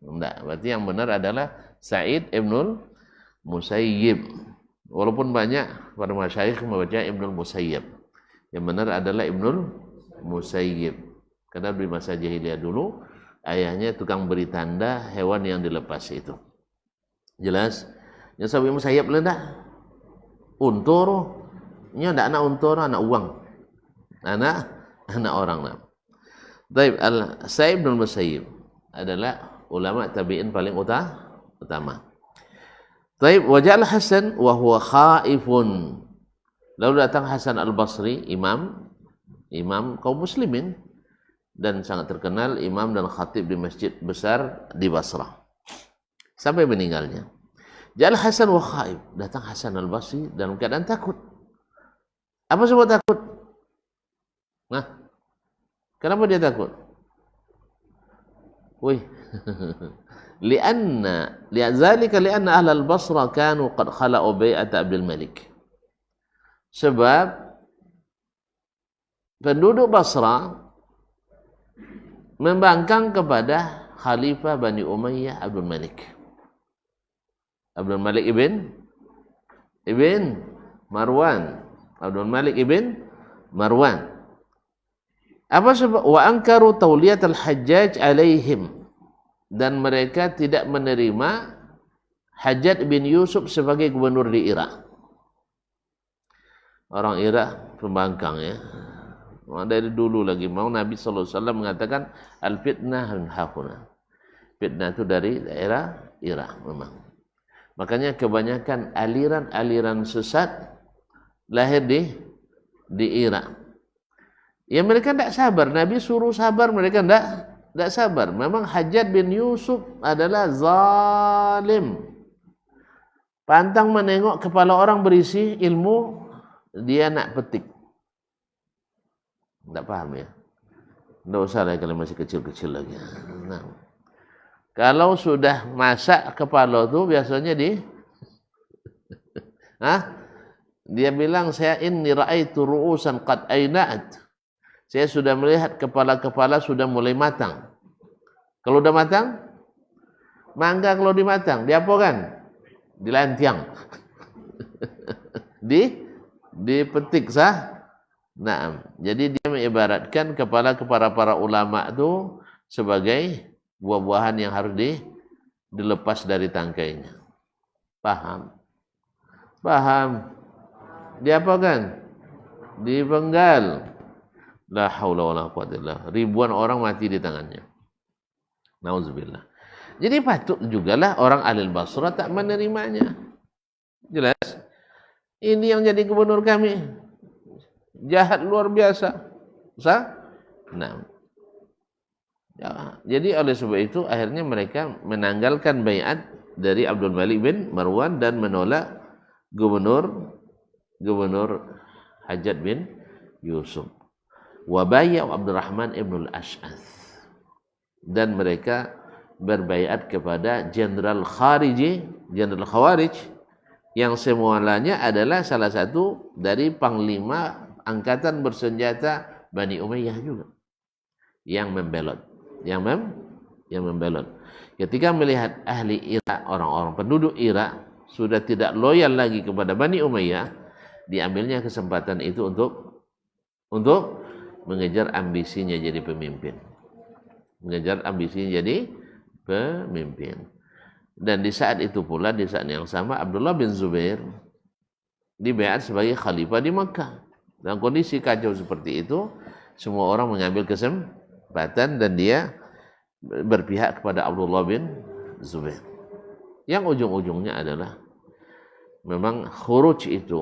Enggak, berarti yang benar adalah Sa'id Ibnul Musayyib. Walaupun banyak para masyayikh membaca Ibnul Musayyib. Yang benar adalah Ibnul Musayyib. Karena di masa jahiliyah dulu ayahnya tukang beri tanda hewan yang dilepas itu. Jelas? Yang sampai Musayyib lendak. Untur. Ini ada anak untur, anak uang. Anak orang. Baik, Sa'id bin Musayyib adalah ulama tabi'in paling utama. Baik, wajah Al-Hasan wa huwa khaifun. Lalu datang Hasan Al-Basri, imam kaum muslimin dan sangat terkenal imam dan khatib di masjid besar di Basrah. Sampai meninggalnya. Ja'al Hasan wa khaif. Datang Hasan Al-Basri dalam keadaan takut. Apa sebab takut? Nah, kenapa dia takut? Wih. lianna ahlal Basra kanu qad khala'u bai'at Abdul Malik. Sebab penduduk Basra membangkang kepada Khalifah Bani Umayyah Abdul Malik. Abdul Malik ibn Marwan. Abdul Malik ibn Marwan. Apa sebab? Wa ankaru tauliyat al-Hajjaj alaihim. Dan mereka tidak menerima Hajjaj bin Yusuf sebagai gubernur di Irak. Orang Irak pembangkang ya. Dari dulu lagi mau Nabi SAW mengatakan al-fitnah hahuna. Fitnah itu dari daerah Irak memang. Makanya kebanyakan aliran-aliran sesat lahir di Irak. Ya mereka tidak sabar. Nabi suruh sabar, mereka tidak sabar. Memang Hajjaj bin Yusuf adalah zalim. Pantang menengok kepala orang berisi ilmu, dia nak petik. Tidak paham ya? Tidak usah lah kalau masih kecil-kecil lagi. Nah, kalau sudah masak kepala itu biasanya dia bilang, saya inni ra'aitu ru'usan qad aina'at. Saya sudah melihat kepala-kepala sudah mulai matang. Kalau sudah matang, mangga kalau dimatang, diapakan? Dilantiang. Dipetik sah. Nah, jadi dia mengibaratkan kepala para ulama itu sebagai buah-buahan yang harus dilepas dari tangkainya. Paham? Paham? Diapakan? Dipenggal. La haula wala quwwata illa billah. Ribuan orang mati di tangannya. Nauzubillah. Jadi patut jugalah orang Ahlul Basrah tak menerimanya. Jelas? Ini yang jadi gubernur kami. Jahat luar biasa. Nah. Ya, jadi oleh sebab itu akhirnya mereka menanggalkan baiat dari Abdul Malik bin Marwan dan menolak gubernur Hajjaj bin Yusuf. Wa bai'u Abdurrahman ibn al-Ash'ath. Dan mereka berbaiat kepada Jenderal Khawarij yang semulanya adalah salah satu dari panglima angkatan bersenjata Bani Umayyah juga yang membelot. Ketika melihat ahli Irak, orang-orang penduduk Irak sudah tidak loyal lagi kepada Bani Umayyah, diambilnya kesempatan itu untuk mengejar ambisinya jadi pemimpin. Dan di saat itu pula, di saat yang sama, Abdullah bin Zubair dibaiat sebagai khalifah di Makkah. Dalam kondisi kacau seperti itu, semua orang mengambil kesempatan dan dia berpihak kepada Abdullah bin Zubair. Yang ujung-ujungnya adalah memang khuruj itu,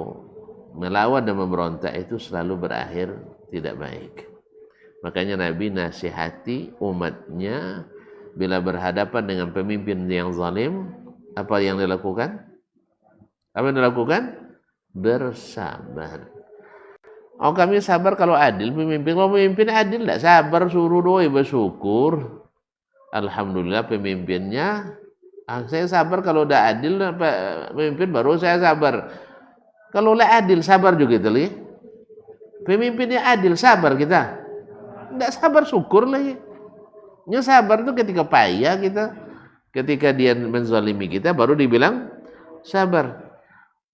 melawan dan memberontak itu selalu berakhir tidak baik. Makanya Nabi nasihati umatnya bila berhadapan dengan pemimpin yang zalim, apa yang dilakukan? Bersabar. Oh, kami sabar kalau adil pemimpin. Kalau pemimpin adil tidak sabar, suruh doi bersyukur. Alhamdulillah pemimpinnya. Saya sabar kalau udah adil pemimpin baru saya sabar. Kalau udah adil sabar juga itu li. Pemimpinnya adil sabar kita. Tidak sabar syukur lagi. Yang sabar itu ketika payah kita, ketika dia menzalimi kita baru dibilang sabar.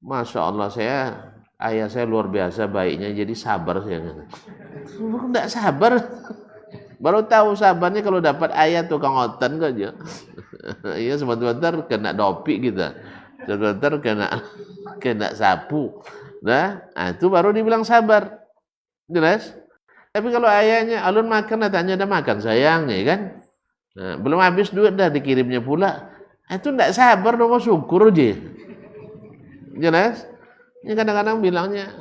Masya Allah, ayah saya luar biasa baiknya, jadi sabar saya. Tidak sabar. Baru tahu sabarnya kalau dapat ayah tukang otan aja. Iya, sebentar kena dopi kita. Sebentar kena sapu. Nah, itu baru dibilang sabar. Jelas? Tapi kalau ayahnya alun makan, tanya ada makan sayang, ya kan? Nah, belum habis duit dah dikirimnya pula. Itu tidak sabar, dong, syukur aja. Jelas? Ini kadang-kadang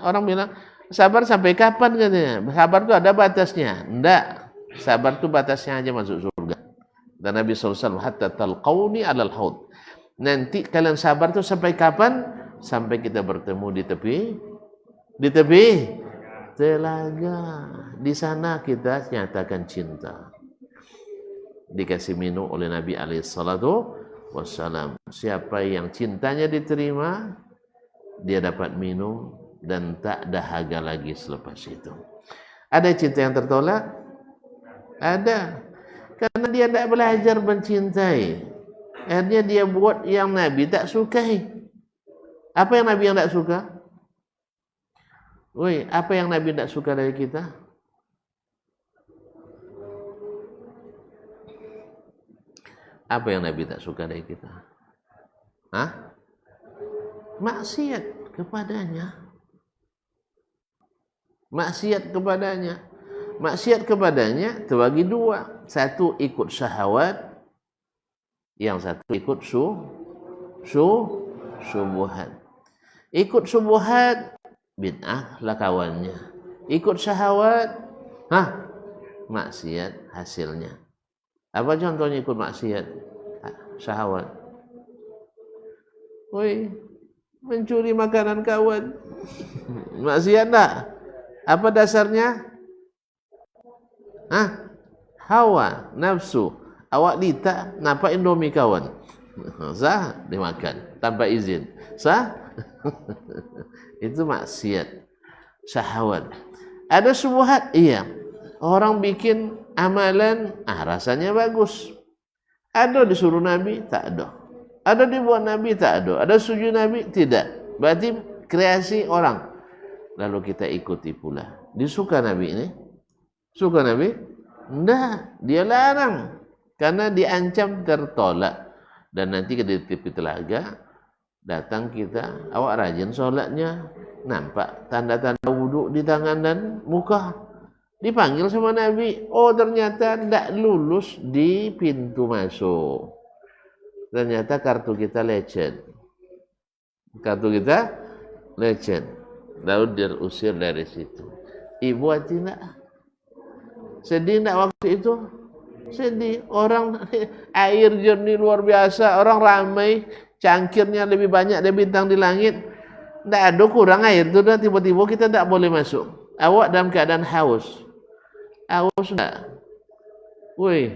orang bilang sabar sampai kapan katanya? Sabar itu ada batasnya. Enggak. Sabar itu batasnya aja masuk surga. Dan Nabi SAW hatta talqauni alal haud. Nanti kalian sabar itu sampai kapan? Sampai kita bertemu di tepi telaga. Di sana kita nyatakan cinta. Dikasih minum oleh Nabi SAW. Siapa yang cintanya diterima, dia dapat minum dan tak dahaga lagi selepas itu. Ada cinta yang tertolak? Ada. Karena dia tidak belajar mencintai. Akhirnya dia buat yang Nabi tak sukai. Apa yang Nabi yang tak suka? Apa yang Nabi tak suka dari kita? Apa yang Nabi tak suka dari kita? Maksiat kepadanya. Maksiat kepadanya terbagi dua. Satu ikut syahwat, yang satu ikut syubhat. Ikut syubhat, bid'ah lah kawannya. Ikut syahwat, maksiat hasilnya. Apa contohnya ikut maksiat? Syahwat. Mencuri makanan kawan. Maksiat tak? Apa dasarnya? Hawa, nafsu. Awak lita, nampak indomie kawan. Sah, dimakan tanpa izin. Sah? Itu maksiat. Syahwat. Ada syubhat, iya. Orang bikin amalan, rasanya bagus. Ada disuruh Nabi? Tak ada. Ada dibuat Nabi? Tak ada. Ada sujud Nabi? Tidak. Berarti kreasi orang. Lalu kita ikuti pula. Disuka Nabi ini? Suka Nabi? Enggak, dia larang karena diancam tertolak. Dan nanti ke tepi telaga datang kita, awak rajin sholatnya, nampak tanda-tanda wudhu di tangan dan muka. Dipanggil sama Nabi, oh ternyata tidak lulus di pintu masuk. Ternyata kartu kita lecet. Kartu kita lecet. Lalu diusir dari situ. Ibu hati tidak? Sedih tidak waktu itu? Sedih. Orang air jernih luar biasa, orang ramai, cangkirnya lebih banyak dari bintang di langit. Tidak ada kurang air itu, tiba-tiba kita tidak boleh masuk. Awak dalam keadaan haus. Haus tidak? Woi,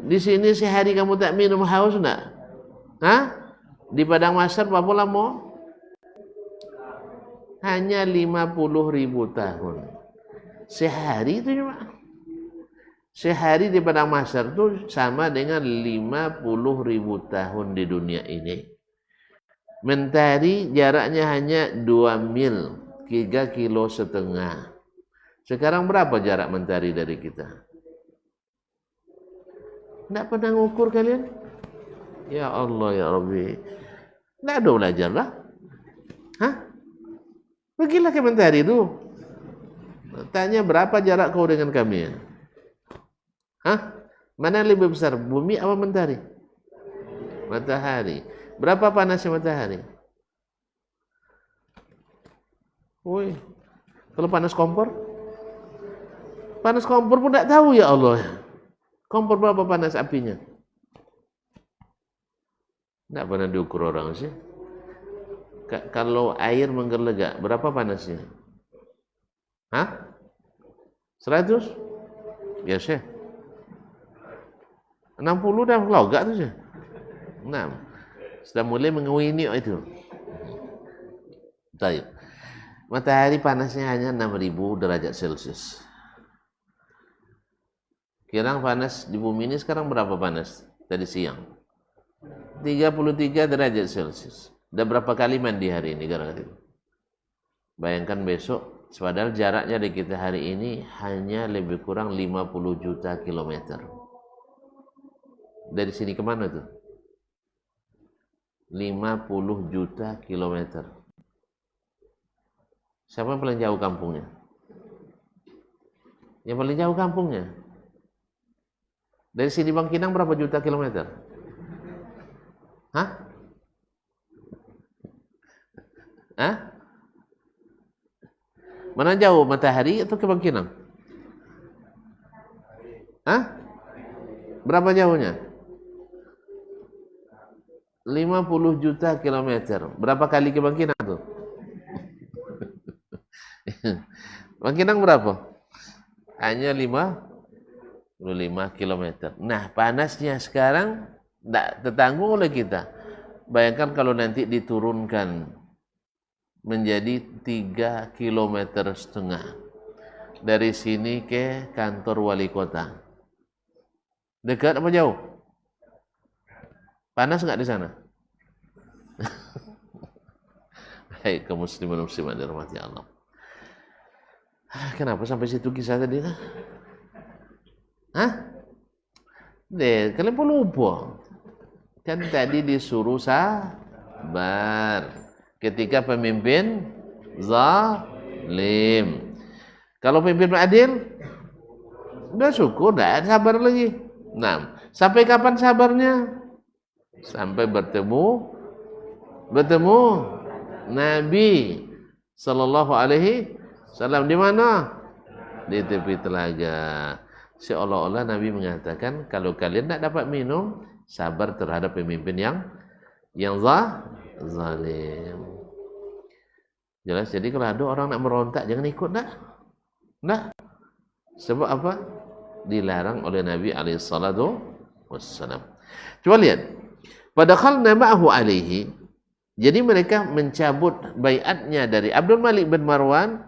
di sini sehari kamu tak minum, haus tidak? Hah? Di padang mahsyar berapa lama? Hanya 50.000 tahun. Sehari itu cuma. Sehari di padang mahsyar itu sama dengan 50.000 tahun di dunia ini. Mentari jaraknya hanya 2 mil, 3,5 kilo. Sekarang berapa jarak mentari dari kita? Tidak pernah ngukur kalian? Ya Allah ya Rabbi. Tidak ada belajar lah. Hah? Pergilah ke mentari itu. Tanya berapa jarak kau dengan kami? Hah? Mana yang lebih besar, bumi atau mentari? Matahari. Berapa panasnya matahari? Woi, kalau panas kompor? Panas kompor pun tidak tahu ya Allah. Kompor berapa panas apinya? Tidak pernah diukur orang sih. Kalau air menggelegak, berapa panasnya? Hah? 100? Ya sih. 60 dah logak tu sih. 6. Sudah mulai mengewini itu. Baik. Matahari panasnya hanya 6.000 derajat Celcius. Kira panas di bumi ini sekarang berapa panas? Tadi siang. 33 derajat Celcius. Udah berapa kali mandi hari ini gara-gara itu? Bayangkan besok, padahal jaraknya dari kita hari ini hanya lebih kurang 50 juta kilometer. Dari sini kemana tuh? 50 juta kilometer. Siapa yang paling jauh kampungnya? Yang paling jauh kampungnya? Dari sini Bangkinang berapa juta kilometer? Hah? Hah? Mana jauh, matahari atau ke Bangkinang? Hah? Berapa jauhnya? 50 juta kilometer. Berapa kali ke Bangkinang tuh? Bangkinang berapa? Hanya 55 kilometer. Nah, panasnya sekarang tidak tertanggung oleh kita. Bayangkan kalau nanti diturunkan menjadi 3,5 kilometer dari sini ke kantor wali kota. Dekat apa jauh? Panas nggak di sana? Hai kaum muslimin muslimat dirahmati Allah. Kenapa sampai situ kisah tadi? Hah? Kalian pun lupa. Kan tadi disuruh sabar ketika pemimpin zalim. Kalau pemimpin adil, udah syukur, dah sabar lagi. Nah, sampai kapan sabarnya? Sampai bertemu Nabi sallallahu alaihi wasallam di mana? Di tepi telaga. Seolah-olah Nabi mengatakan, kalau kalian tidak dapat minum, sabar terhadap pemimpin yang zalim. Jelas. Jadi kalau ada orang nak merontak, jangan ikut dah. Nah, sebab apa? Dilarang oleh Nabi alaihi salatu wassalam. Coba lihat. Padakhalna ma'ahu alaihi. Jadi mereka mencabut baiatnya dari Abdul Malik bin Marwan,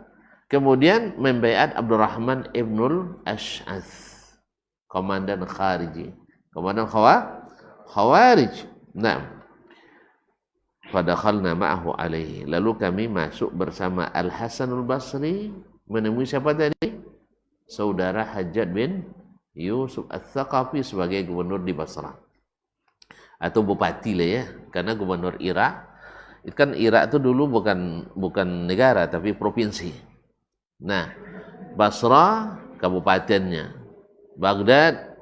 kemudian membaiat Abdurrahman ibnul Ash'ath, komandan Khariji, komandan Khawarij. Nah, padakhalna ma'ahu alaihi. Lalu kami masuk bersama Al-Hasanul Basri, menemui siapa tadi? saudara Hajjaj bin Yusuf Ats-Tsaqafi sebagai gubernur di Basrah. Atau bupati lah ya, karena gubernur Irak, itu kan Irak itu dulu bukan negara tapi provinsi. Nah, Basrah kabupatennya, Baghdad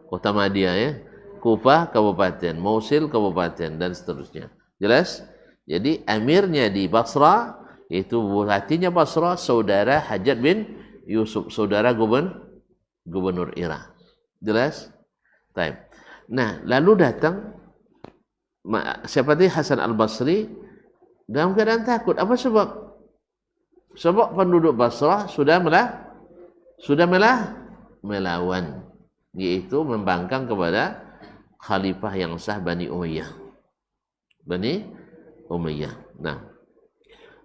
kota Madia ya, Kufah kabupaten, Mosul kabupaten dan seterusnya. Jelas? Jadi amirnya di Basrah, yaitu bupatinya Basrah, saudara Hajjaj bin Yusuf, saudara gubernur Irak. Jelas? Baik. Nah, lalu datang seperti Hasan Al-Basri dalam keadaan takut. Apa sebab? Sebab penduduk Basrah sudah melawan, yaitu membangkang kepada khalifah yang sah Bani Umayyah. Nah,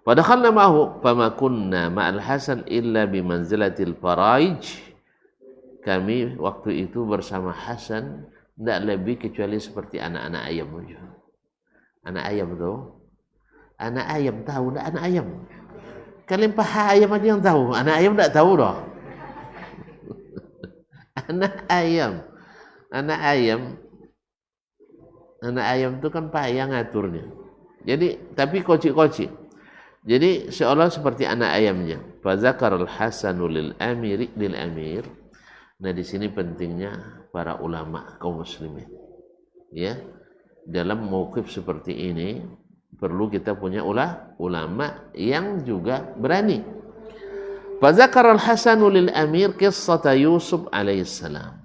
padakhalna ma'ahu fama kunna ma'al Hasan illa bimanzilatil faraij. Kami waktu itu bersama Hasan tidak lebih kecuali seperti anak-anak ayam saja. Anak ayam tu, anak ayam tahu tak anak ayam? Kalian paha ayam aja yang tahu, anak ayam tak tahu dah. Anak ayam tu kan payah ngaturnya. Jadi tapi kocik-kocik. Jadi seolah seperti anak ayamnya. Fa zakarul Hasanu lil amir. Nah, di sini pentingnya para ulama kaum muslimin. Ya. Dalam mauqif seperti ini perlu kita punya ulama yang juga berani. Fa zakara al-Hasanu lil amir qissata Yusuf alaihissalam.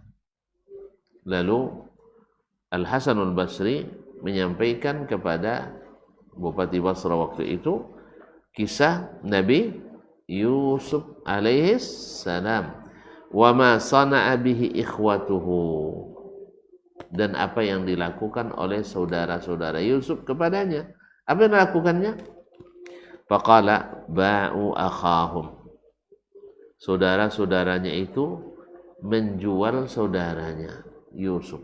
Lalu Al-Hasan al-Basri menyampaikan kepada Bupati Basra waktu itu kisah Nabi Yusuf alaihissalam. Wa ma sana'a bihi ikhwatuhu, dan apa yang dilakukan oleh saudara-saudara Yusuf kepadanya. Apa yang dilakukannya? Faqala ba'u akhahum. Saudara-saudaranya itu menjual saudaranya Yusuf.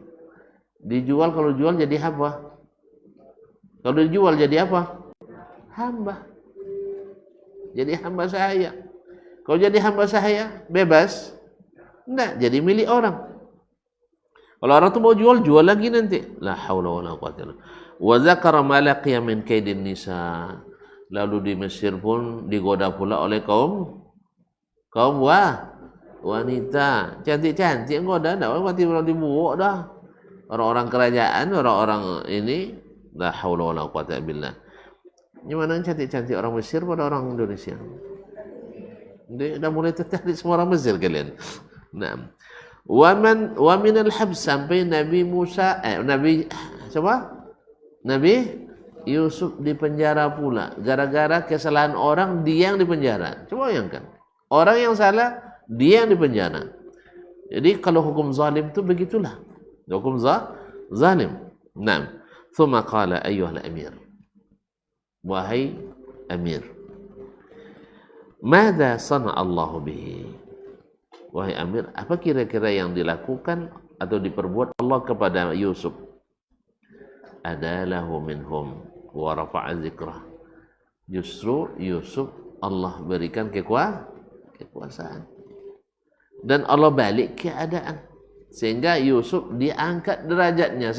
Dijual, kalau jual jadi apa? Kalau dijual jadi apa? Hamba. Jadi hamba saya. Kalau jadi hamba saya bebas. Enggak, jadi milik orang. Kalau orang tu mau jual lagi nanti. La haula wala quwwata illa billah. Wa zakara ma laqiya min kaidin nisa. Lalu di Mesir pun digoda pula oleh kaum wanita. Cantik-cantik goda dah, mati orang dibuuk dah. Orang-orang kerajaan, orang-orang ini, la haula wala quwwata illa billah. Gimana cantik-cantik orang Mesir pada orang Indonesia? Dia dah mulai tertarik semua orang Mesir kalian. Nah, wa min al-habs, sampai Nabi Yusuf di penjara pula gara-gara kesalahan orang, dia yang di penjara. Coba bayangkan, orang yang salah dia yang di penjara. Jadi kalau hukum zalim itu begitulah, hukum zalim. Nah, thumma qala ayyuhal amir, wahai amir, madza sana'a Allah bihi. Wahai amir, apa kira-kira yang dilakukan atau diperbuat Allah kepada Yusuf? Adalahu minhum wa rafa'a zikrah. Justru Yusuf Allah berikan kekuasaan. Dan Allah balik keadaan. Sehingga Yusuf diangkat derajatnya,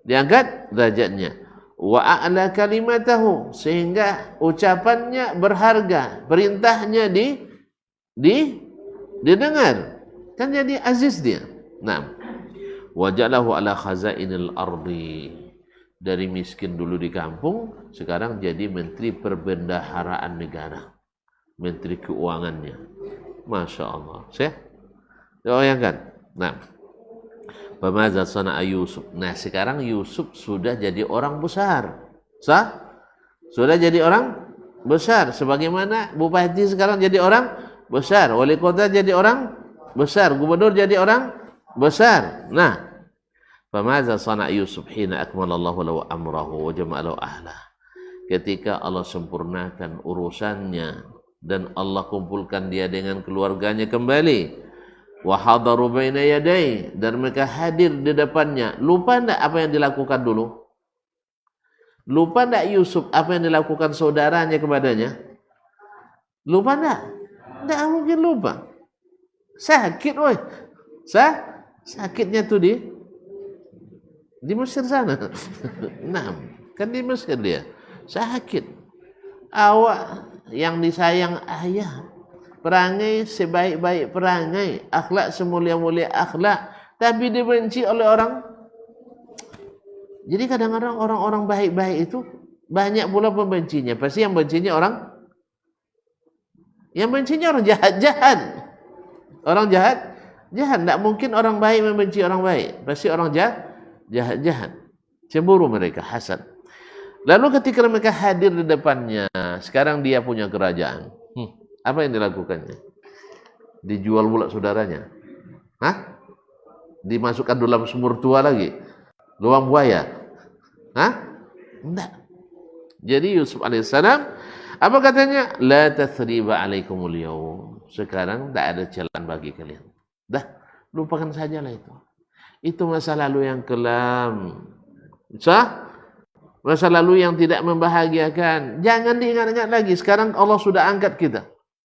diangkat derajatnya. Wa a'la kalimatahu, sehingga ucapannya berharga, perintahnya didengar, kan jadi aziz dia. Nah, wajalahu ala khazainil ardi, dari miskin dulu di kampung sekarang jadi menteri perbendaharaan negara, menteri keuangannya. Masya Allah. Saya bayangkan. Nah, pemaza sana'a Yusuf. Nah, sekarang Yusuf sudah jadi orang besar. Sudah jadi orang besar, sebagaimana bupati sekarang jadi orang besar, wali kota jadi orang besar, gubernur jadi orang besar. Nah, famaza sana Yusuf hina akmalallahu lahu amrahu wa jama'alahu ahlah. Ketika Allah sempurnakan urusannya dan Allah kumpulkan dia dengan keluarganya kembali, wa hadaru baina yadai, dan mereka hadir di depannya. Lupa enggak apa yang dilakukan dulu? Lupa enggak Yusuf apa yang dilakukan saudaranya kepadanya? Lupa enggak? Tidak mungkin lupa. Sakit, woi. Sakitnya tuh di Mesir sana. Nah, kan di Mesir dia. Sakit. Awak yang disayang ayah. Perangai sebaik-baik perangai. Akhlak semulia-mulia akhlak. Tapi dibenci oleh orang. Jadi kadang-kadang orang-orang baik-baik itu banyak pula pembencinya. Pasti yang bencinya orang. Yang bencinya orang jahat-jahat. Orang jahat. Tidak mungkin orang baik membenci orang baik. Pasti orang jahat-jahat. Cemburu mereka, hasad. Lalu ketika mereka hadir di depannya, sekarang dia punya kerajaan. Apa yang dilakukannya? Dijual pula saudaranya. Hah? Dimasukkan dalam sumur tua lagi? Lubang buaya? Hah? Tidak. Jadi Yusuf alaihissalam, apa katanya? La tathriba alaikumul yawm. Sekarang tidak ada celaan bagi kalian. Dah, lupakan sajalah itu. Itu masa lalu yang kelam. Masa lalu yang tidak membahagiakan. Jangan diingat-ingat lagi. Sekarang Allah sudah angkat kita.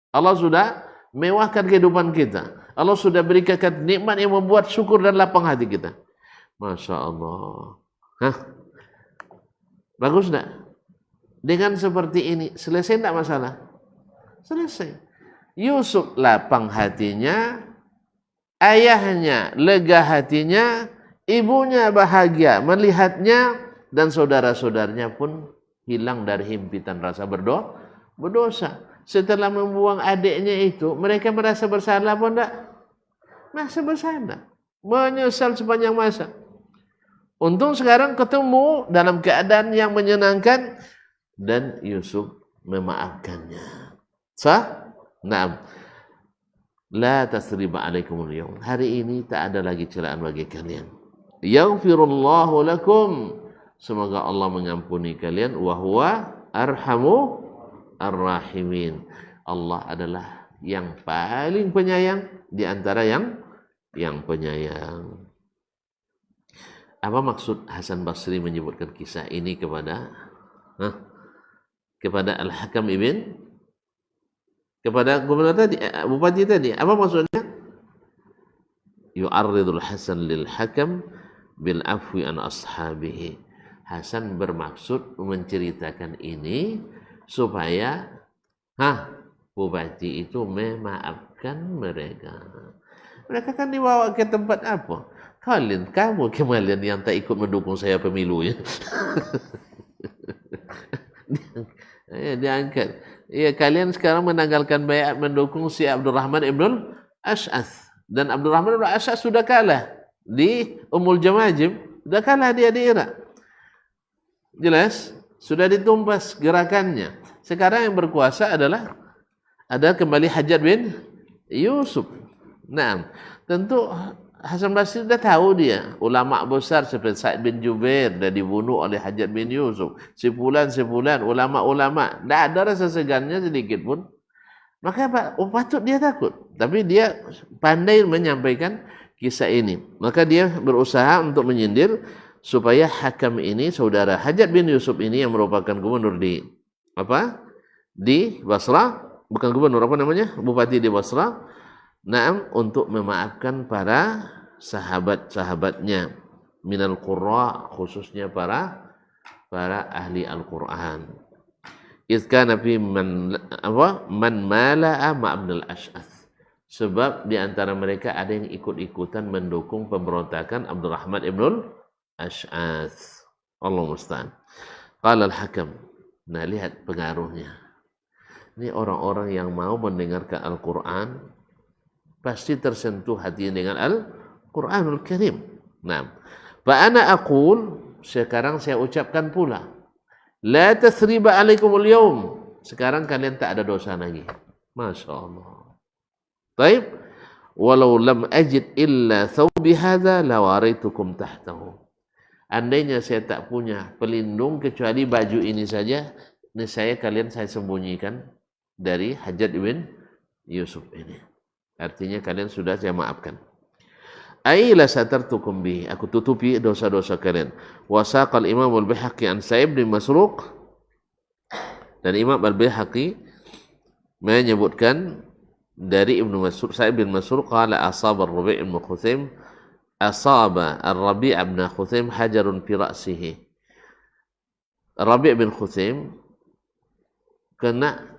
Allah sudah mewahkan kehidupan kita. Allah sudah berikan nikmat yang membuat syukur dan lapang hati kita. Masya Allah. Hah? Bagus tak? Dengan seperti ini, selesai tak masalah? Selesai. Yusuf lapang hatinya, ayahnya lega hatinya, ibunya bahagia melihatnya, dan saudara-saudaranya pun hilang dari himpitan rasa berdosa. Setelah membuang adiknya itu, mereka merasa bersalah apa enggak? Merasa bersalah. Menyesal sepanjang masa. Untung sekarang ketemu dalam keadaan yang menyenangkan dan Yusuf memaafkannya. Sah? Naam. La tasriba alaikumul yawm. Hari ini tak ada lagi celaan bagi kalian. Yaghfirullahu lakum. Semoga Allah mengampuni kalian. Wa huwa arhamu ar-rahimin. Allah adalah yang paling penyayang di antara yang penyayang. Apa maksud Hasan Basri menyebutkan kisah ini kepada Al-Hakam kepada gubernur tadi, bupati tadi? Apa maksudnya? Yu'arridul Hasan lil Hakam bil afwi an ashabihi. Hasan bermaksud menceritakan ini supaya bupati itu memaafkan mereka. Mereka kan dibawa ke tempat apa? Kalian yang tak ikut mendukung saya pemilu ya. Diangkat. Ya, kalian sekarang menanggalkan bayat mendukung si Abdurrahman ibnul Ash'ath. Dan Abdurrahman ibnul Ash'ath sudah kalah di Ummul Jamajim. Sudah kalah dia di Irak. Jelas? Sudah ditumpas gerakannya. Sekarang yang berkuasa adalah kembali Hajjaj bin Yusuf. Nah, tentu Hasan Basri dah tahu dia. Ulama besar seperti Sa'id bin Jubair dah dibunuh oleh Hajjaj bin Yusuf. Sebulan, ulama-ulama. Tak ada rasa segannya sedikit pun. Maka patut dia takut. Tapi dia pandai menyampaikan kisah ini. Maka dia berusaha untuk menyindir supaya Hakam ini, saudara Hajjaj bin Yusuf ini yang merupakan gubernur di Basra. Bukan gubernur, bupati di Basra. Naam, untuk memaafkan para sahabat-sahabatnya minal qurra, khususnya para ahli Al-Quran. Izkana fi man mala'a ma'abnal Ash'ath. Sebab di antara mereka ada yang ikut-ikutan mendukung pemberontakan Abdurrahman ibnul Ash'ath. Allah musta'an. Qala al-Hakam. Nah, lihat pengaruhnya. Ini orang-orang yang mau mendengarkan Al-Quran pasti tersentuh hatinya dengan Al-Quranul Karim. Nah, fa'ana aqul, sekarang saya ucapkan pula, la tathriba alaikumul yawm. Sekarang kalian tak ada dosa lagi. Masya Allah. Baik. Walau lam ajid illa thawbi hadha lawaraitukum tahtahu. Andainya saya tak punya pelindung kecuali baju ini saja, niscaya saya sembunyikan dari Hajjaj bin Yusuf ini. Artinya kalian sudah saya maafkan. Aila satartukum bi, aku tutupi dosa-dosa kalian. Wasaqal Imam Al-Baihaqi an Sa'ib bin Masruq, dan Imam Al-Baihaqi menyebutkan dari Ibnu Mas'ud, Sa'id bin Mas'ud qala asaba Ar-Rabi' bin Khuzaim asaba Ar-Rabi' bin Khuzaim hajarun fi ra'sihi. Rabi' bin Khuzaim kena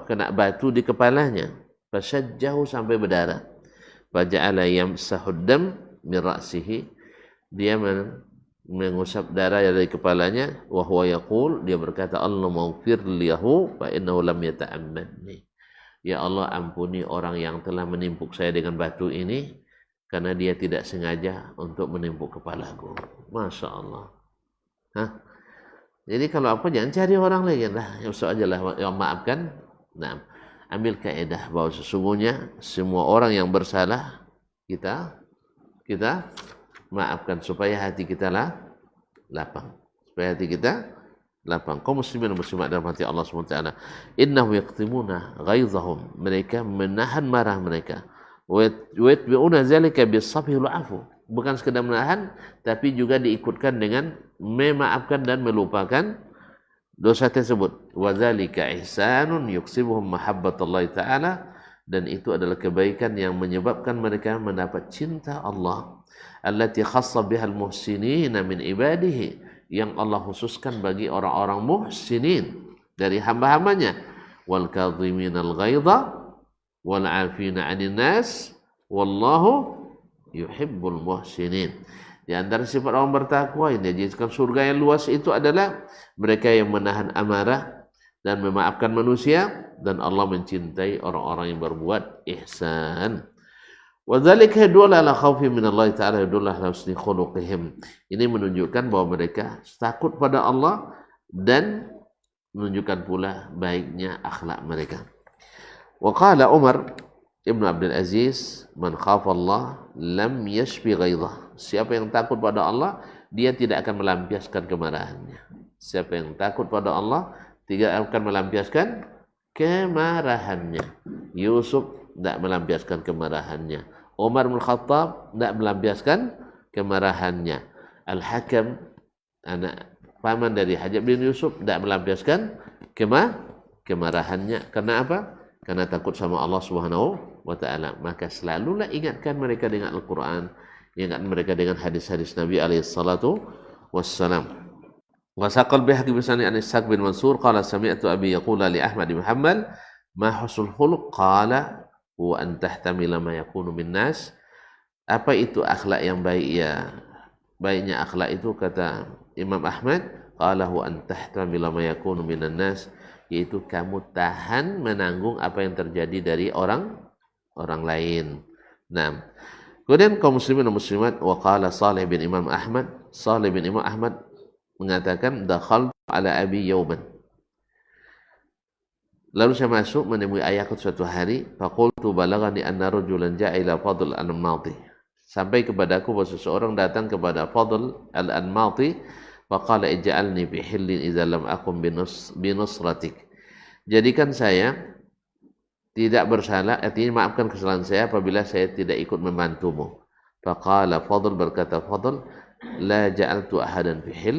kena batu di kepalanya, fasajjahu sampai berdarah. Faja'ala yamsahu dam min ra'sihi, dia mengusap darah dari kepalanya, wa huwa yaqul, dia berkata, Allahumma ighfir lahu fa innahu lam yata'ammadni. Ya Allah, ampuni orang yang telah menimpuk saya dengan batu ini karena dia tidak sengaja untuk menimpuk kepalaku. Masya Allah. Hah? Jadi kalau apa, jangan cari orang lain lah, yang aja lah yang maafkan. Nah, ambil kaidah bahwa sesungguhnya semua orang yang bersalah kita maafkan supaya hati kita lapang. Supaya hati kita lapang. Kaum muslimin dan muslimat dalam hati Allah SWT. Innahu yaqtimuna ghaizahum. Mereka menahan marah mereka. Wa yatbi'una zalika bis-sabhil 'afu. Bukan sekadar menahan, tapi juga diikutkan dengan memaafkan dan melupakan dosa tersebut. Wa dzalika ihsanun yuksibuhum mahabbatallahi ta'ala, dan itu adalah kebaikan yang menyebabkan mereka mendapat cinta Allah. Allati khassa bihal muhsinina min ibadihi, yang Allah khususkan bagi orang-orang muhsinin dari hamba-hambanya. Wal kadhiminal ghaidha wal 'afina 'anil nas wallahu yuhibbul muhsinin. Di antara sifat orang bertakwa yang dijanjikan surga yang luas itu adalah mereka yang menahan amarah dan memaafkan manusia, dan Allah mencintai orang-orang yang berbuat ihsan. Wa dzalika yadullu ala khaufi min Allah ta'ala, yadullu ala husni khuluqihim. Ini menunjukkan bahwa mereka takut pada Allah dan menunjukkan pula baiknya akhlak mereka. Wa qala Umar Ibn Abdul Aziz, man khafa Allah lam yashfi ghaidhah. Siapa yang takut pada Allah, dia tidak akan melampiaskan kemarahannya. Siapa yang takut pada Allah tidak akan melampiaskan kemarahannya. Yusuf tidak melampiaskan kemarahannya. Umar bin Khattab tidak melampiaskan kemarahannya. Al-Hakam, anak paman dari Hajjaj bin Yusuf, tidak melampiaskan kemarahannya. Karena apa? Karena takut sama Allah Subhanahu wa ta'ala. Maka selalulah ingatkan mereka dengan Al-Quran, ingatkan mereka dengan hadis-hadis Nabi alaihi salatu wassalam. Wa saqal bihaqi bisani an Ishaq bin Mansur qala sami'tu abi yaqula li Ahmad bin Hanbal ma husnul khuluq, qala wa an tahtamila ma yakunu min nas. Apa itu akhlak yang baik? Ya, baiknya akhlak itu kata Imam Ahmad, qala wa an tahtamila ma yakunu minan nas, yaitu kamu tahan menanggung apa yang terjadi dari orang lain. Nah, kemudian kaum muslimin dan muslimat, wa qala Salih bin Imam Ahmad, Salih bin Imam Ahmad mengatakan, dakhaltu ala abi yawman. Lalu saya masuk menemui ayahku suatu hari, faqultu balagani anna rajulan ja'a ila Fadl al-Anmati. Sampai kepadaku bahwa seseorang datang kepada Fadl al-Anmati, faqala ij'alni bi hillin idza lam akum bi nusratik. Jadikan saya tidak bersalah, artinya maafkan kesalahan saya apabila saya tidak ikut membantumu. Faqala Fadl, berkata Fadl, la ja'altu ahadan fi hill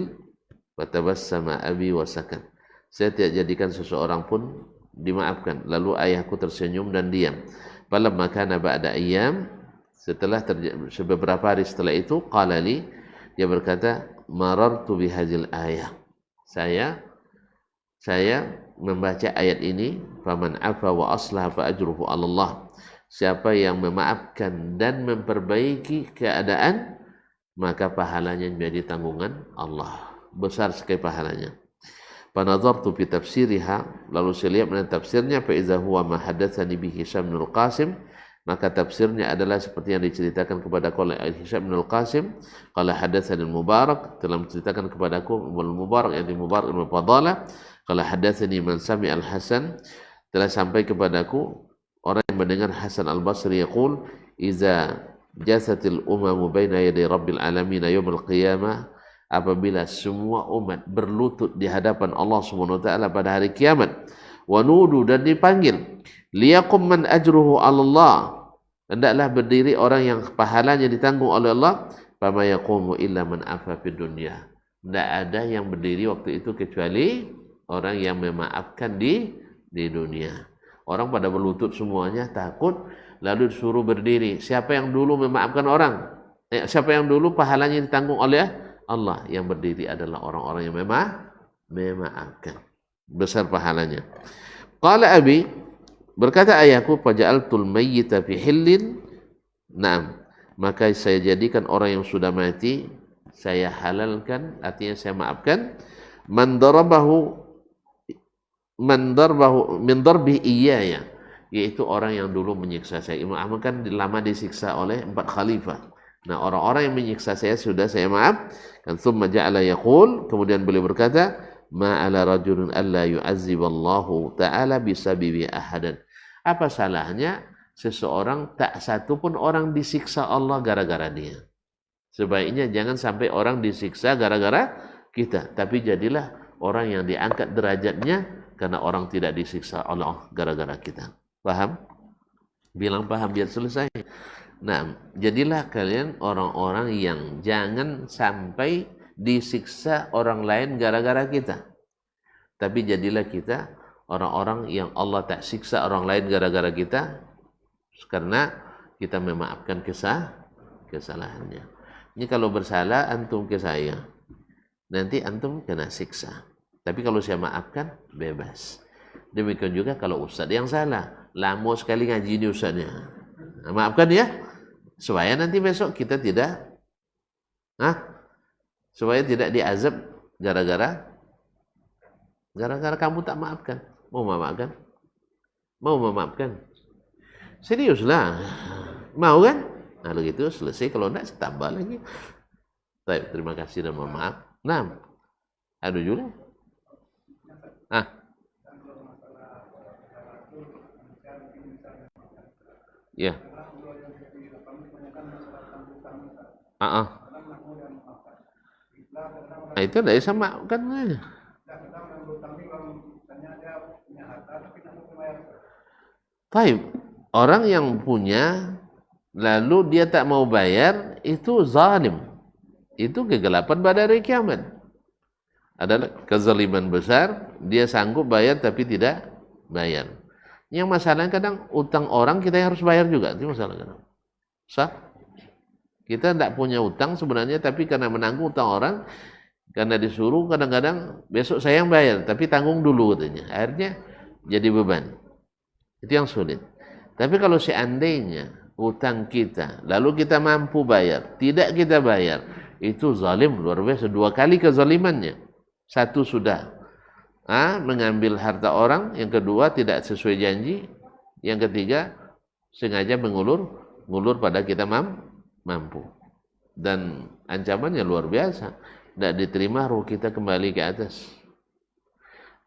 wa tabassama abi wa sakan. Saya tidak jadikan seseorang pun dimaafkan, lalu ayahku tersenyum dan diam. Falamma kana ba'da ayyam, setelah beberapa hari setelah itu, qala li, dia berkata, marartu bihadzal ayah. Saya membaca ayat ini, faman afa wa aslaha fa ajruhu 'ala Allah. Siapa yang memaafkan dan memperbaiki keadaan, maka pahalanya menjadi tanggungan Allah. Besar sekali pahalanya. Fanadhartu fi tafsiriha, lalu saya lihat mana tafsirnya, fa iza huwa ma hadatsani bi Hisham bin Al-Qasim, maka tafsirnya adalah seperti yang diceritakan kepadaku oleh Hisham bin Al-Qasim. Qala hadatsani Al-Mubarak, telah menceritakan kepadaku Al-Mubarak, yakni Mubarak bin Fadalah. Qala hadatsani man sami Al-Hasan, telah sampai kepadaku orang yang mendengar Hasan Al-Basri yaqul, iza jasatil umamu baina yaday rabbil alamin yaumil qiyamah, apabila semua umat berlutut di hadapan Allah Subhanahu wa taala pada hari kiamat, wa nudu, dan dipanggil, liyaqum man ajruhu 'ala Allah, hendaklah berdiri orang yang pahalanya ditanggung oleh Allah, fama yaqumu illa man afa fid dunya. Tidak ada yang berdiri waktu itu kecuali orang yang memaafkan di di dunia. Orang pada berlutut semuanya, takut, lalu disuruh berdiri. Siapa yang dulu memaafkan orang? Siapa yang dulu pahalanya ditanggung oleh Allah? Yang berdiri adalah orang-orang yang memaafkan. Besar pahalanya. Qala abi, berkata ayahku, faja'altul mayyita fi hillin. Naam, maka saya jadikan orang yang sudah mati, saya halalkan, artinya saya maafkan. Man darabahu min darbi iyaya, yaitu orang yang dulu menyiksa saya. Imam Ahmad kan lama disiksa oleh 4 khalifah. Nah, orang-orang yang menyiksa saya sudah saya maaf. Kan thumma ja'ala yaqul, kemudian beliau berkata, ma ala rajulun alla yu'azziballahu ta'ala bisabibi ahadan. Apa salahnya seseorang, tak satu pun orang disiksa Allah gara-gara dia. Sebaiknya jangan sampai orang disiksa gara-gara kita, tapi jadilah orang yang diangkat derajatnya karena orang tidak disiksa Allah gara-gara kita. Paham? Bilang paham biar selesai. Nah, jadilah kalian orang-orang yang jangan sampai disiksa orang lain gara-gara kita. Tapi jadilah kita orang-orang yang Allah tak siksa orang lain gara-gara kita, karena kita memaafkan kesalahannya. Ini kalau bersalah antum ke saya, nanti antum kena siksa. Tapi kalau saya maafkan, bebas. Demikian juga kalau ustaz yang salah, lama sekali ngaji ini ustaznya. Nah, maafkan ya, supaya nanti besok kita tidak, supaya tidak diazab gara-gara kamu tak maafkan. Mau memaafkan? Mau memaafkan? Seriuslah. Mau kan? Nah, begitu selesai. Kalau enggak, saya tambah lagi. Baik, terima kasih dan mohon maaf. Nah, ada juga. Ya. Nah, itu tidak bisa maafkan. Baik, orang yang punya lalu dia tak mau bayar, itu zalim. Itu kegelapan pada hari kiamat. Adalah kezaliman besar, dia sanggup bayar tapi tidak bayar. Yang masalahnya kadang utang orang kita harus bayar juga, itu masalah kadang. Sah? Kita tidak punya utang sebenarnya, tapi karena menanggung utang orang, karena disuruh kadang-kadang besok saya yang bayar, tapi tanggung dulu katanya. Akhirnya jadi beban. Itu yang sulit. Tapi kalau seandainya utang kita, lalu kita mampu bayar, tidak kita bayar, itu zalim luar biasa. 2 kali kezalimannya. 1 sudah mengambil harta orang, yang kedua tidak sesuai janji, yang ketiga sengaja mengulur pada kita mampu. Dan ancamannya luar biasa. Tidak diterima ruh kita kembali ke atas.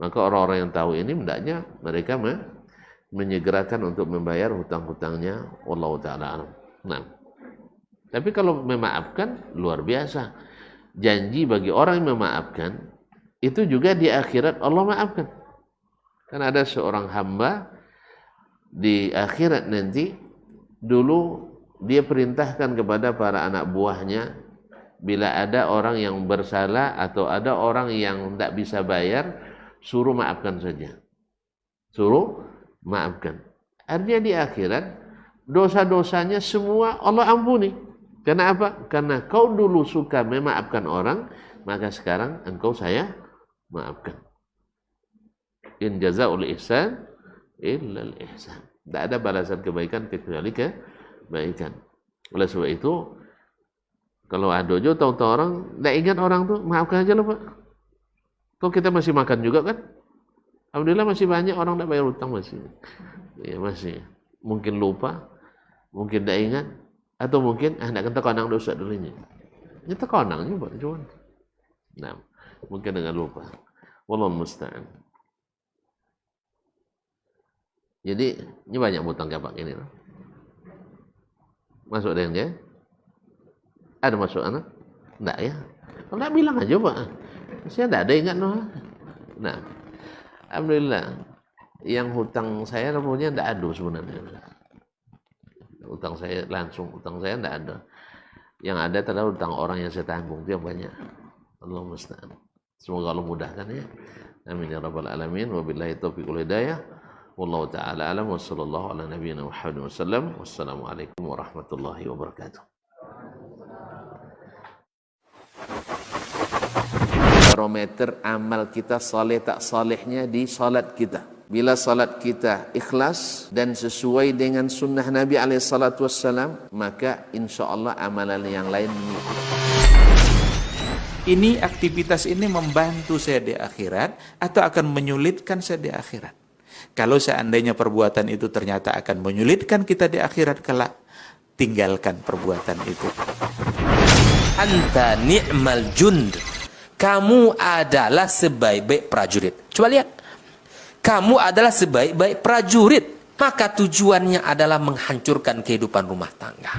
Maka orang-orang yang tahu ini hendaknya mereka menyegerakan untuk membayar hutang-hutangnya. Wallahu ta'ala alam. Nah, tapi kalau memaafkan luar biasa. Janji bagi orang yang memaafkan itu juga di akhirat Allah maafkan. Kan ada seorang hamba di akhirat nanti, dulu dia perintahkan kepada para anak buahnya, bila ada orang yang bersalah atau ada orang yang tidak bisa bayar, suruh maafkan saja. Suruh maafkan. Artinya di akhirat dosa-dosanya semua Allah ampuni. Karena apa? Karena kau dulu suka memaafkan orang, maka sekarang engkau saya maafkan. In jazaa'ul ihsan illa al-ihsan. Tidak ada balasan kebaikan kecuali kebaikan. Oleh sebab itu, kalau ada jo tahu-tahu orang tidak ingat orang tuh, maafkan aja loh Pak. Kok kita masih makan juga kan? Alhamdulillah masih banyak orang tidak bayar hutang masih. Ya masih. Mungkin lupa, mungkin tidak ingat, atau mungkin tidak kata konang dosa dulunya. Itu konang juga cuman. Nah, mungkin dengan lupa. Wallahu musta'an. Jadi ini banyak hutang kayak Pak ini. Masuk ada yang dia? Ada masuk anak? Enggak ya? Kalau enggak bilang aja Pak. Saya enggak ada ingat noh. Nah, alhamdulillah. Yang hutang saya punya enggak ada sebenarnya. Hutang saya langsung, hutang saya enggak ada. Yang ada adalah hutang orang yang saya tanggung, itu yang banyak. Allah musta'an. Semoga Allah mudahkan ya. Amin ya rabbal alamin. Wabillahi taufiq wal hidayah. Wallahu ta'ala alam wa sallallahu ala nabiyyina Muhammad wasallam. Wassalamualaikum warahmatullahi wabarakatuh. Barometer amal kita saleh tak salehnya di salat kita. Bila salat kita ikhlas dan sesuai dengan sunnah Nabi SAW, maka insya Allah amalan yang lain mengikuti. Ini aktivitas ini membantu saya di akhirat atau akan menyulitkan saya di akhirat? Kalau seandainya perbuatan itu ternyata akan menyulitkan kita di akhirat kelak, tinggalkan perbuatan itu. Anta ni'mal jund. Kamu adalah sebaik-baik prajurit. Coba lihat. Kamu adalah sebaik-baik prajurit. Maka tujuannya adalah menghancurkan kehidupan rumah tangga.